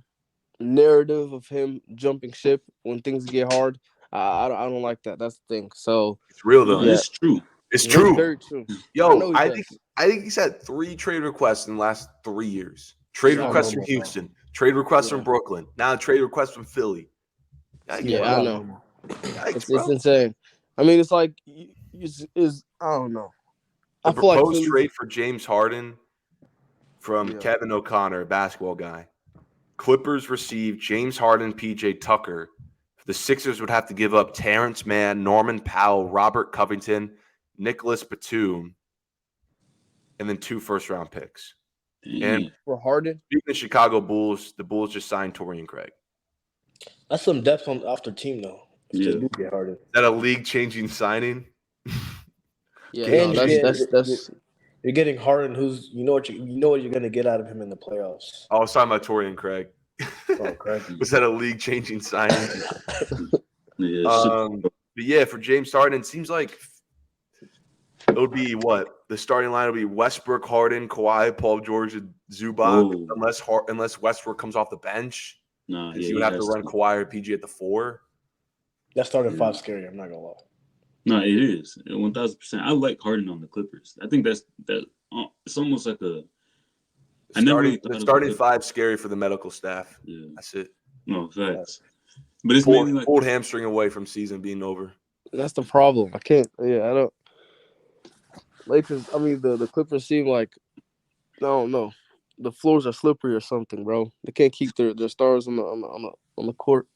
narrative of him jumping ship when things get hard. I don't like that. That's the thing. So It's real No, though. yeah, it's true. It's it's true. very true. Yo, I know he does. I think he's had 3 trade requests in the last 3 years. Trade Yeah, I requests know from about that. Houston, trade requests Yeah. from Brooklyn, now a trade request from Philly. Yikes, Yeah, bro. I know. Yikes, It's bro. insane. I mean, it's like is I don't know. The I feel like proposed Philly's, trade for James Harden from yeah. Kevin O'Connor, a basketball guy. Clippers received James Harden, PJ Tucker. The Sixers would have to give up Terrence Mann, Norman Powell, Robert Covington, Nicholas Batum, and then 2 first-round picks. And Damn. For Harden, speaking of Chicago Bulls, the Bulls just signed Torian Craig. That's some depth off their team though. If they Yeah. do get Harden, Is that a league-changing signing? yeah, Game no, changing. that's you're getting Harden, who's you know what you're gonna get out of him in the playoffs. I was talking about Torian Craig. Oh, Craig. Was that a league-changing signing? Yeah. But yeah, for James Harden, it seems like it would be what? The starting line would be Westbrook, Harden, Kawhi, Paul George, and Zubac, unless Westbrook comes off the bench. Nah, Because yeah, you would have to run to. Kawhi or PG at the 4. That starting 5 scary. I'm not gonna lie. No, it is 1,000%. I like Harden on the Clippers. I think that. It's almost like a. I never really thought The of starting it. 5 scary for the medical staff. Yeah, That's it. no facts. But it's mainly like Pulled hamstring away from season being over. that's the problem. I can't. Yeah, I don't. Lakers. I mean, the Clippers seem like I don't know. The floors are slippery or something, bro. They can't keep their stars on the court.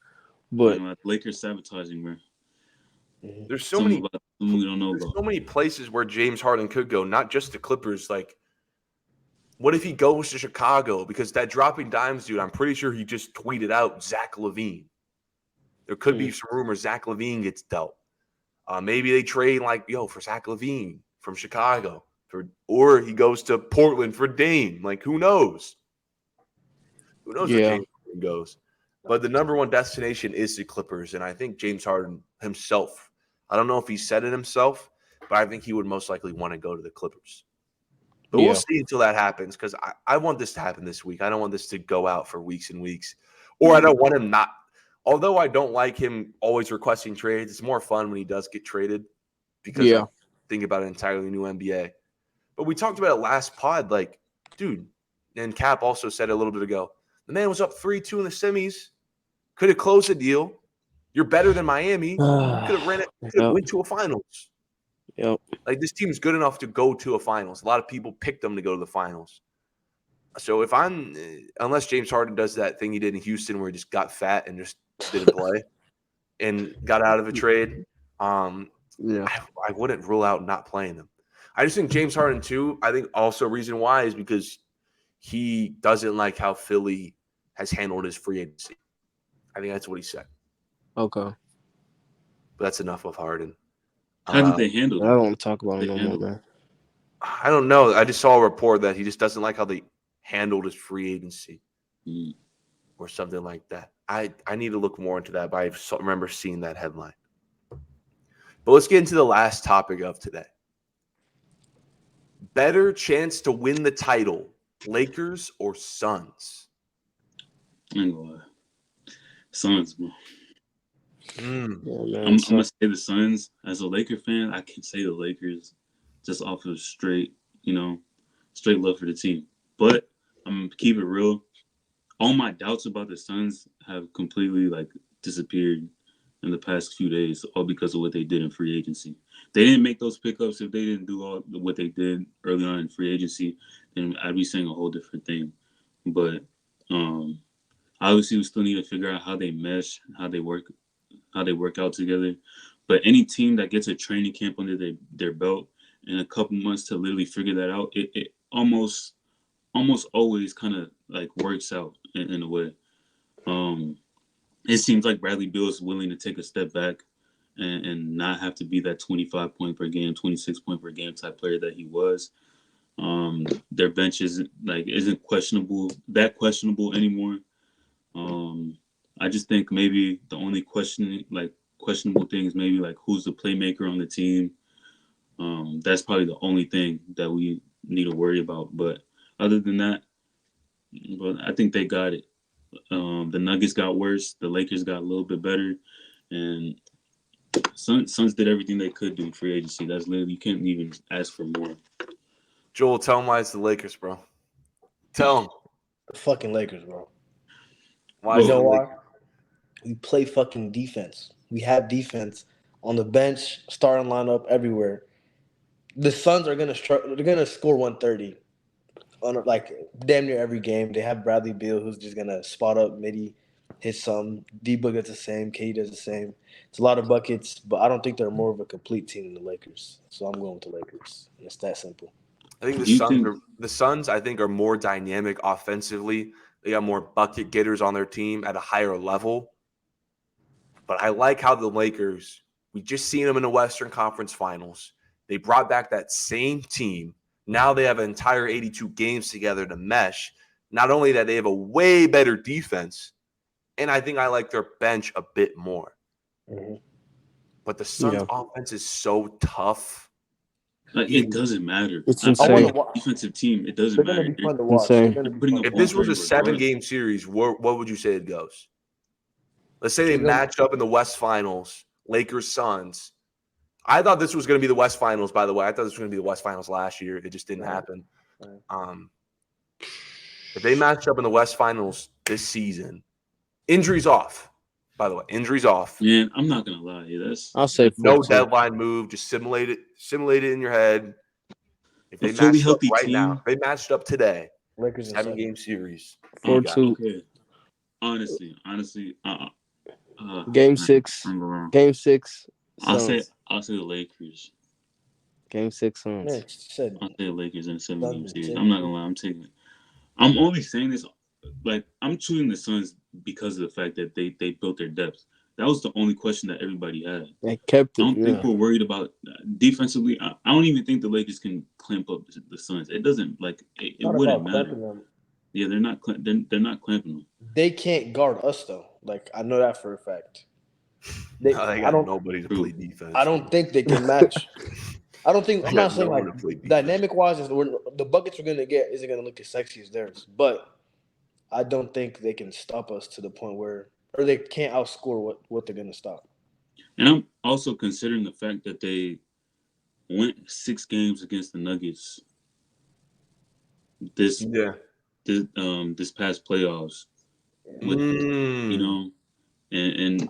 But Lakers sabotaging, bro. There's so Something many we don't know There's about. so many places where James Harden could go, not just the Clippers. Like, what if he goes to Chicago? Because that dropping dimes dude, I'm pretty sure he just tweeted out Zach LaVine. There could be some rumors Zach LaVine gets dealt. Maybe they trade for Zach LaVine from Chicago, or he goes to Portland for Dame. Like, who knows? Who knows where yeah, James Harden goes? But the number one destination is the Clippers, and I think James Harden himself. I don't know if he said it himself, but I think he would most likely want to go to the Clippers. But we'll see until that happens, because I want this to happen this week. I don't want this to go out for weeks and weeks. Or I don't want him not. Although I don't like him always requesting trades, it's more fun when he does get traded because I think about an entirely new NBA. But we talked about it last pod. Like, dude, and Cap also said a little bit ago, the man was up 3-2 in the semis. Could have closed the deal. You're better than Miami. Could have ran it. Could have went to a finals. Yep. Like, this team's good enough to go to a finals. A lot of people picked them to go to the finals. So unless James Harden does that thing he did in Houston where he just got fat and just didn't play and got out of a trade, I wouldn't rule out not playing him. I just think James Harden too. I think also reason why is because he doesn't like how Philly has handled his free agency. I think that's what he said. Okay. But that's enough of Harden. How did they handle it? I don't want to talk about it no more, man. I don't know. I just saw a report that he just doesn't like how they handled his free agency or something like that. I need to look more into that, but I remember seeing that headline. But let's get into the last topic of today. Better chance to win the title, Lakers or Suns? I ain't gonna lie. Suns, bro. Yeah, man, I'm gonna say the Suns. As a Laker fan, I can say the Lakers just off of straight love for the team. But I'm gonna keep it real. All my doubts about the Suns have completely disappeared in the past few days, all because of what they did in free agency. They didn't make those pickups. If they didn't do all what they did early on in free agency, then I'd be saying a whole different thing. But obviously, we still need to figure out how they mesh, how they work out together. But any team that gets a training camp under their belt in a couple months to literally figure that out, it almost always kind of like works out in a way. It seems like Bradley Beal is willing to take a step back and not have to be that 25 point per game, 26 point per game type player that he was. Their bench isn't questionable anymore. I just think maybe the only questionable thing is maybe like who's the playmaker on the team. That's probably the only thing that we need to worry about. But other than that, I think they got it. The Nuggets got worse. The Lakers got a little bit better, and Suns did everything they could do in free agency. That's literally, you can't even ask for more. Joel, tell them why it's the Lakers, bro. Tell them. The fucking Lakers, bro. Why? You know why? We play fucking defense. We have defense on the bench, starting lineup, everywhere. The Suns are gonna struggle. They're gonna score 130 on like damn near every game. They have Bradley Beal, who's just gonna spot up midi, hit some. D-Book does the same. KD does the same. It's a lot of buckets, but I don't think they're more of a complete team than the Lakers. So I'm going with the Lakers. It's that simple. I think Do you think- the Suns, I think, are more dynamic offensively. They got more bucket getters on their team at a higher level. But I like how the Lakers, we just seen them in the Western Conference Finals. They brought back that same team. Now they have an entire 82 games together to mesh. Not only that, they have a way better defense, and I think I like their bench a bit more. Mm-hmm. But the Suns' offense is so tough. Like, it doesn't matter. It's I insane. want a defensive team. It doesn't They're matter. gonna be fun to watch. Insane. They're gonna be Putting fun up to If this watch. was a 7-game series, what would you say it goes? Let's say they match up in the West Finals, Lakers, Suns. I thought this was going to be the West Finals, by the way. I thought this was going to be the West Finals last year. It just didn't happen. If they matched up in the West Finals this season, injuries off, by the way. Injuries off. Man, I'm not gonna lie. I'll say 4-2. No deadline move. Just simulate it in your head. If they fully matched up healthy right team. now, if they matched up today, Lakers in 7-game series. 4-2. Okay. Honestly, Game 6. I'm wrong. Game 6. I'll say Suns. the Lakers. Game 6 Suns. Yeah, said I'll say the Lakers in a 7-game Suns, series. too. I'm not gonna lie. I'm taking it. I'm only saying this, like, I'm choosing the Suns because of the fact that they built their depth. That was the only question that everybody had. They kept it. I don't think we're worried about defensively. I don't even think the Lakers can clamp up the Suns. It doesn't it wouldn't matter. Them. Yeah, they're not clamping them. They can't guard us though. Like I know that for a fact. They got nobody to play defense. I don't think they can match. I don't think. I'm not saying like defense. dynamic wise, the buckets we're gonna get isn't gonna look as sexy as theirs, but I don't think they can stop us to the point where, or they can't outscore what they're gonna stop. And I'm also considering the fact that they went 6 games against the Nuggets this past playoffs. With, you know, and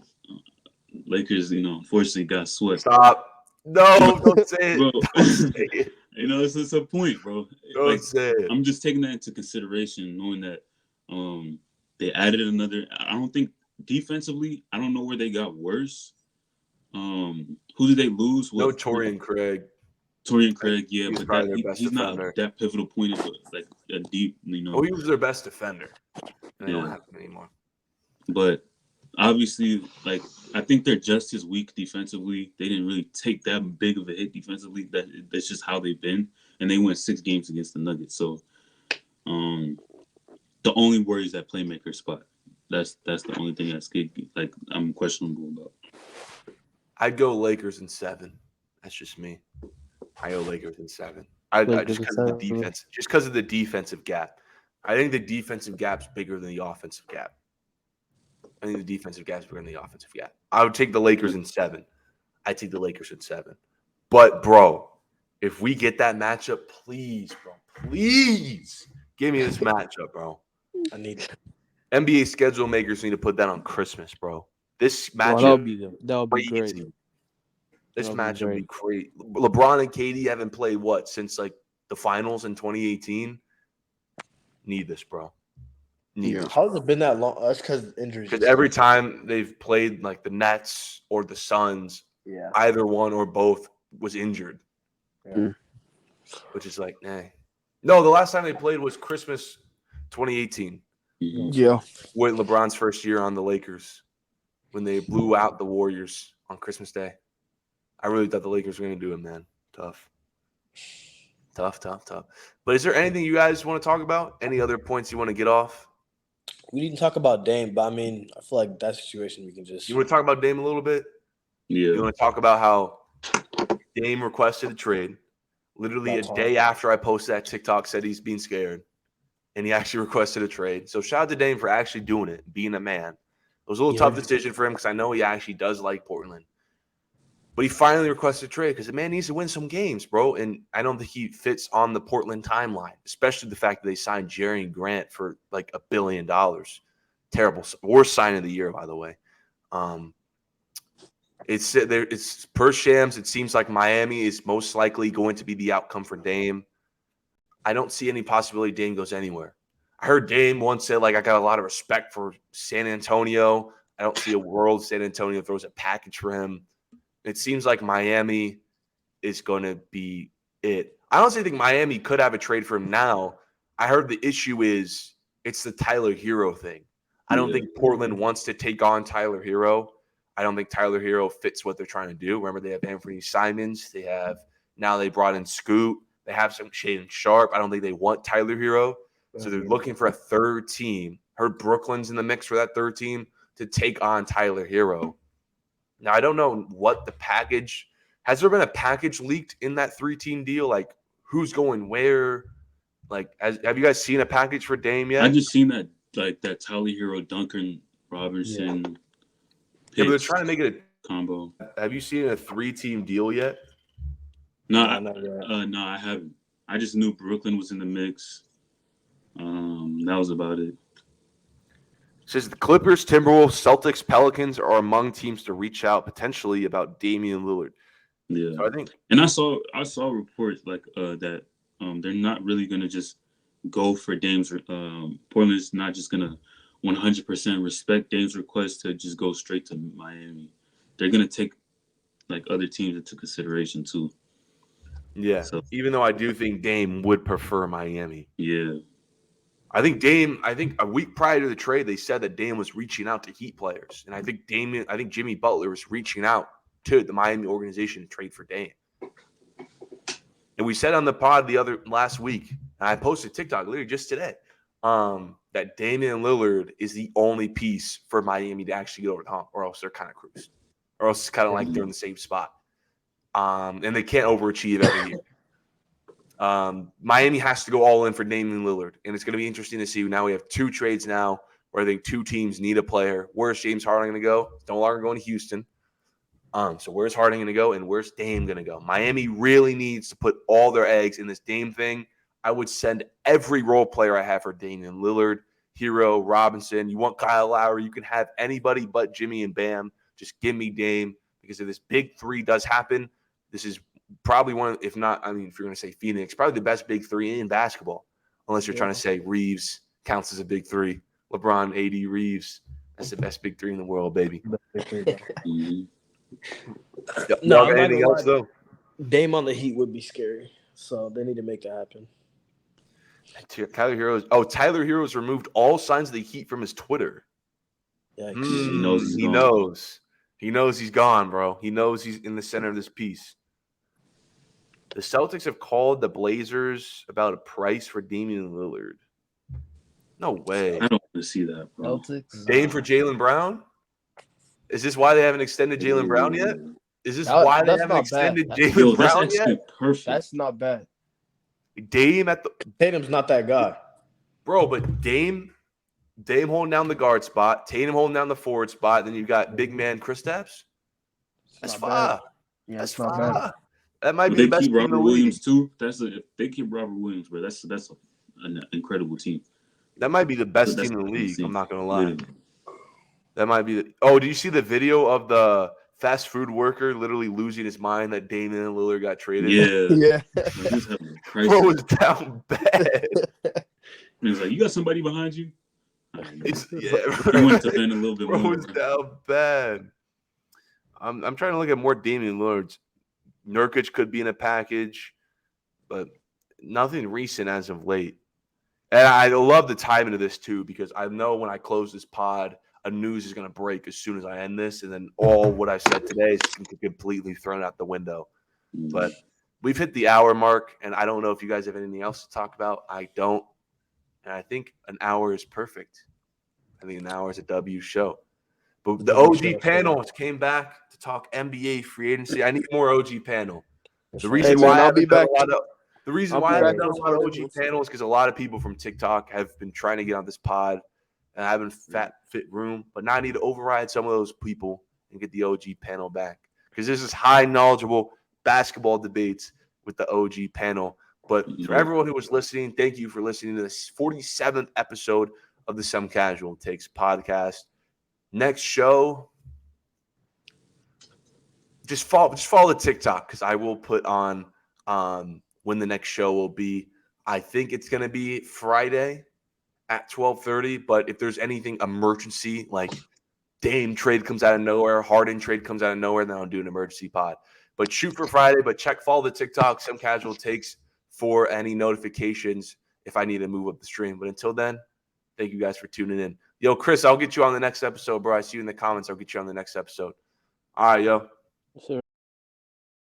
Lakers, unfortunately got swept. Stop. No, don't say it. Bro, Don't say it. it's a point, bro. Don't say it. I'm just taking that into consideration, knowing that they added another. I don't think defensively, I don't know where they got worse. Who did they lose? No, Torian Craig. Torian Craig, yeah, He's but not he's not that pivotal point of like a deep, Oh, he was their best defender. And they don't have him anymore. But obviously, like, I think they're just as weak defensively. They didn't really take that big of a hit defensively. That's just how they've been, and they went 6 games against the Nuggets. So, the only worry is that playmaker spot. That's the only thing that's like I'm questionable about. I'd go Lakers in 7. That's just me. I go Lakers in 7. I just because of the defense. Just because of the defensive gap. I think the defensive gap's bigger than the offensive gap. I think the defensive gap's bigger than the offensive gap. I would take the Lakers in 7. I take the Lakers in 7. But, bro, if we get that matchup, please, bro, please give me this matchup, bro. I need it. NBA schedule makers need to put that on Christmas, bro. This Well, matchup that would be great. crazy. This That would be match would be great. great. LeBron and KD haven't played what since like the finals in 2018. Need this, bro. Need Yeah. this. How has it been that long? That's because injuries. Because every time they've played like the Nets or the Suns, Yeah. either one or both was injured. Yeah. Which is like, No, the last time they played was Christmas 2018 Yeah. with LeBron's first year on the Lakers when they blew out the Warriors on Christmas Day. I really thought the Lakers were going to do it, man. Tough. But is there anything you guys want to talk about? Any other points you want to get off? We didn't talk about Dame, but I mean, I feel like that situation we can just. You want to talk about Dame a little bit? Yeah. You want to talk about how Dame requested a trade literally a day after I posted that TikTok, said he's being scared, and he actually requested a trade. So shout out to Dame for actually doing it, being a man. It was a little tough decision for him because I know he actually does like Portland. But he finally requested a trade because the man needs to win some games, bro. And I don't think he fits on the Portland timeline, especially the fact that they signed Jerry Grant for like $1 billion. Terrible. Worst sign of the year, by the way. It's per Shams. It seems like Miami is most likely going to be the outcome for Dame. I don't see any possibility Dame goes anywhere. I heard Dame once say, like, I got a lot of respect for San Antonio. I don't see a world San Antonio throws a package for him. It seems like Miami is going to be it. I honestly think Miami could have a trade for him now. I heard the issue is it's the Tyler Hero thing. I don't think Portland wants to take on Tyler Hero. I don't think Tyler Hero fits what they're trying to do. Remember, they have Anthony Simons. Now they brought in Scoot. They have some Shaden Sharp. I don't think they want Tyler Hero. So they're looking for a third team. Heard Brooklyn's in the mix for that third team to take on Tyler Hero. Now, I don't know what the package – has there been a package leaked in that 3-team deal? Like, who's going where? Like, have you guys seen a package for Dame yet? I just seen that, like, that Tyler Hero, Duncan Robinson Yeah, but they're trying to make it a combo. Have you seen a 3-team deal yet? No, I haven't. I just knew Brooklyn was in the mix. That was about it. It says the Clippers, Timberwolves, Celtics, Pelicans are among teams to reach out potentially about Damian Lillard. Yeah, so I think, and I saw reports like that they're not really gonna just go for Dame's. Portland's not just gonna 100% respect Dame's request to just go straight to Miami. They're gonna take like other teams into consideration too. Yeah, so, even though I do think Dame would prefer Miami. Yeah. I think a week prior to the trade, they said that Dame was reaching out to Heat players. And I think Jimmy Butler was reaching out to the Miami organization to trade for Dame. And we said on the pod last week, and I posted TikTok literally just today, that Damian Lillard is the only piece for Miami to actually get over the hump, or else they're kind of cruised. Or else it's kind of like they're in the same spot. And they can't overachieve every year. Miami has to go all in for Damian Lillard, and it's going to be interesting to see. Now we have 2 trades now where I think 2 teams need a player. Where's James Harden going to go? It's no longer going to Houston. So where's Harden going to go, and where's Dame going to go? Miami really needs to put all their eggs in this Dame thing. I would send every role player I have for Damian Lillard, Hero, Robinson. You want Kyle Lowry, you can have anybody but Jimmy and Bam. Just give me Dame, because if this big 3 does happen, this is probably one, if not, I mean, if you're going to say Phoenix, probably the best big 3 in basketball, unless you're trying to say Reeves counts as a big 3. LeBron, AD, Reeves, that's the best big 3 in the world, baby. No, anything else though? Dame on the Heat would be scary, so they need to make that happen. Tyler Hero's removed all signs of the Heat from his Twitter. Yeah, he knows he's gone. He knows he's gone, bro. He knows he's in the center of this piece. The Celtics have called the Blazers about a price for Damian Lillard. No way. I don't want to see that, bro. Celtics. Dame for Jaylen Brown? Is this why they haven't extended Jaylen Brown yet? Is this why they haven't extended Jaylen Brown yet? Perfect. That's not bad. Dame at the Tatum's not that guy, bro, but Dame holding down the guard spot, Tatum holding down the forward spot, then you got big man Kristaps. That's fire. Yeah, That's not fire. bad. That might be they the best keep team in the Robert league. Williams too. If they keep Robert Williams, bro, that's an incredible team. That might be the best That's team in the league. team. I'm not gonna lie. That might be. Do you see the video of the fast food worker literally losing his mind that Damian Lillard got traded? Yeah, Yeah. like he was having a Bro crisis. was down bad. And he was like, "You got somebody behind you?" All right, man. Yeah, He wanted to vent a little bit bro more. was down bad. I'm trying to look at more Damian Lillard's. Nurkic could be in a package, but nothing recent as of late. And I love the timing of this too, because I know when I close this pod, a news is going to break as soon as I end this, and then all what I said today is completely thrown out the window. But we've hit the hour mark, and I don't know if you guys have anything else to talk about. I don't, and I think an hour is perfect. I think an hour is a W show. But the OG panels came back to talk NBA free agency. I need more OG panel. The reason Hey, man, why I I'll be haven't done back. a lot of the reason I'll why be I haven't back done a once lot of Harden. OG panels because a lot of people from TikTok have been trying to get on this pod, and I haven't fit room. But now I need to override some of those people and get the OG panel back because this is high knowledgeable basketball debates with the OG panel. But for everyone who was listening, thank you for listening to this 47th episode of the Some Casual Takes podcast. Next show, just follow the TikTok because I will put on when the next show will be. I think it's going to be Friday at 12:30. But if there's anything emergency, like Dame trade comes out of nowhere, Harden trade comes out of nowhere, then I'll do an emergency pod. But shoot for Friday. But follow the TikTok, Some Casual Takes, for any notifications if I need to move up the stream. But until then, thank you guys for tuning in. Yo, Chris, I'll get you on the next episode, bro. I see you in the comments. I'll get you on the next episode. All right, yo.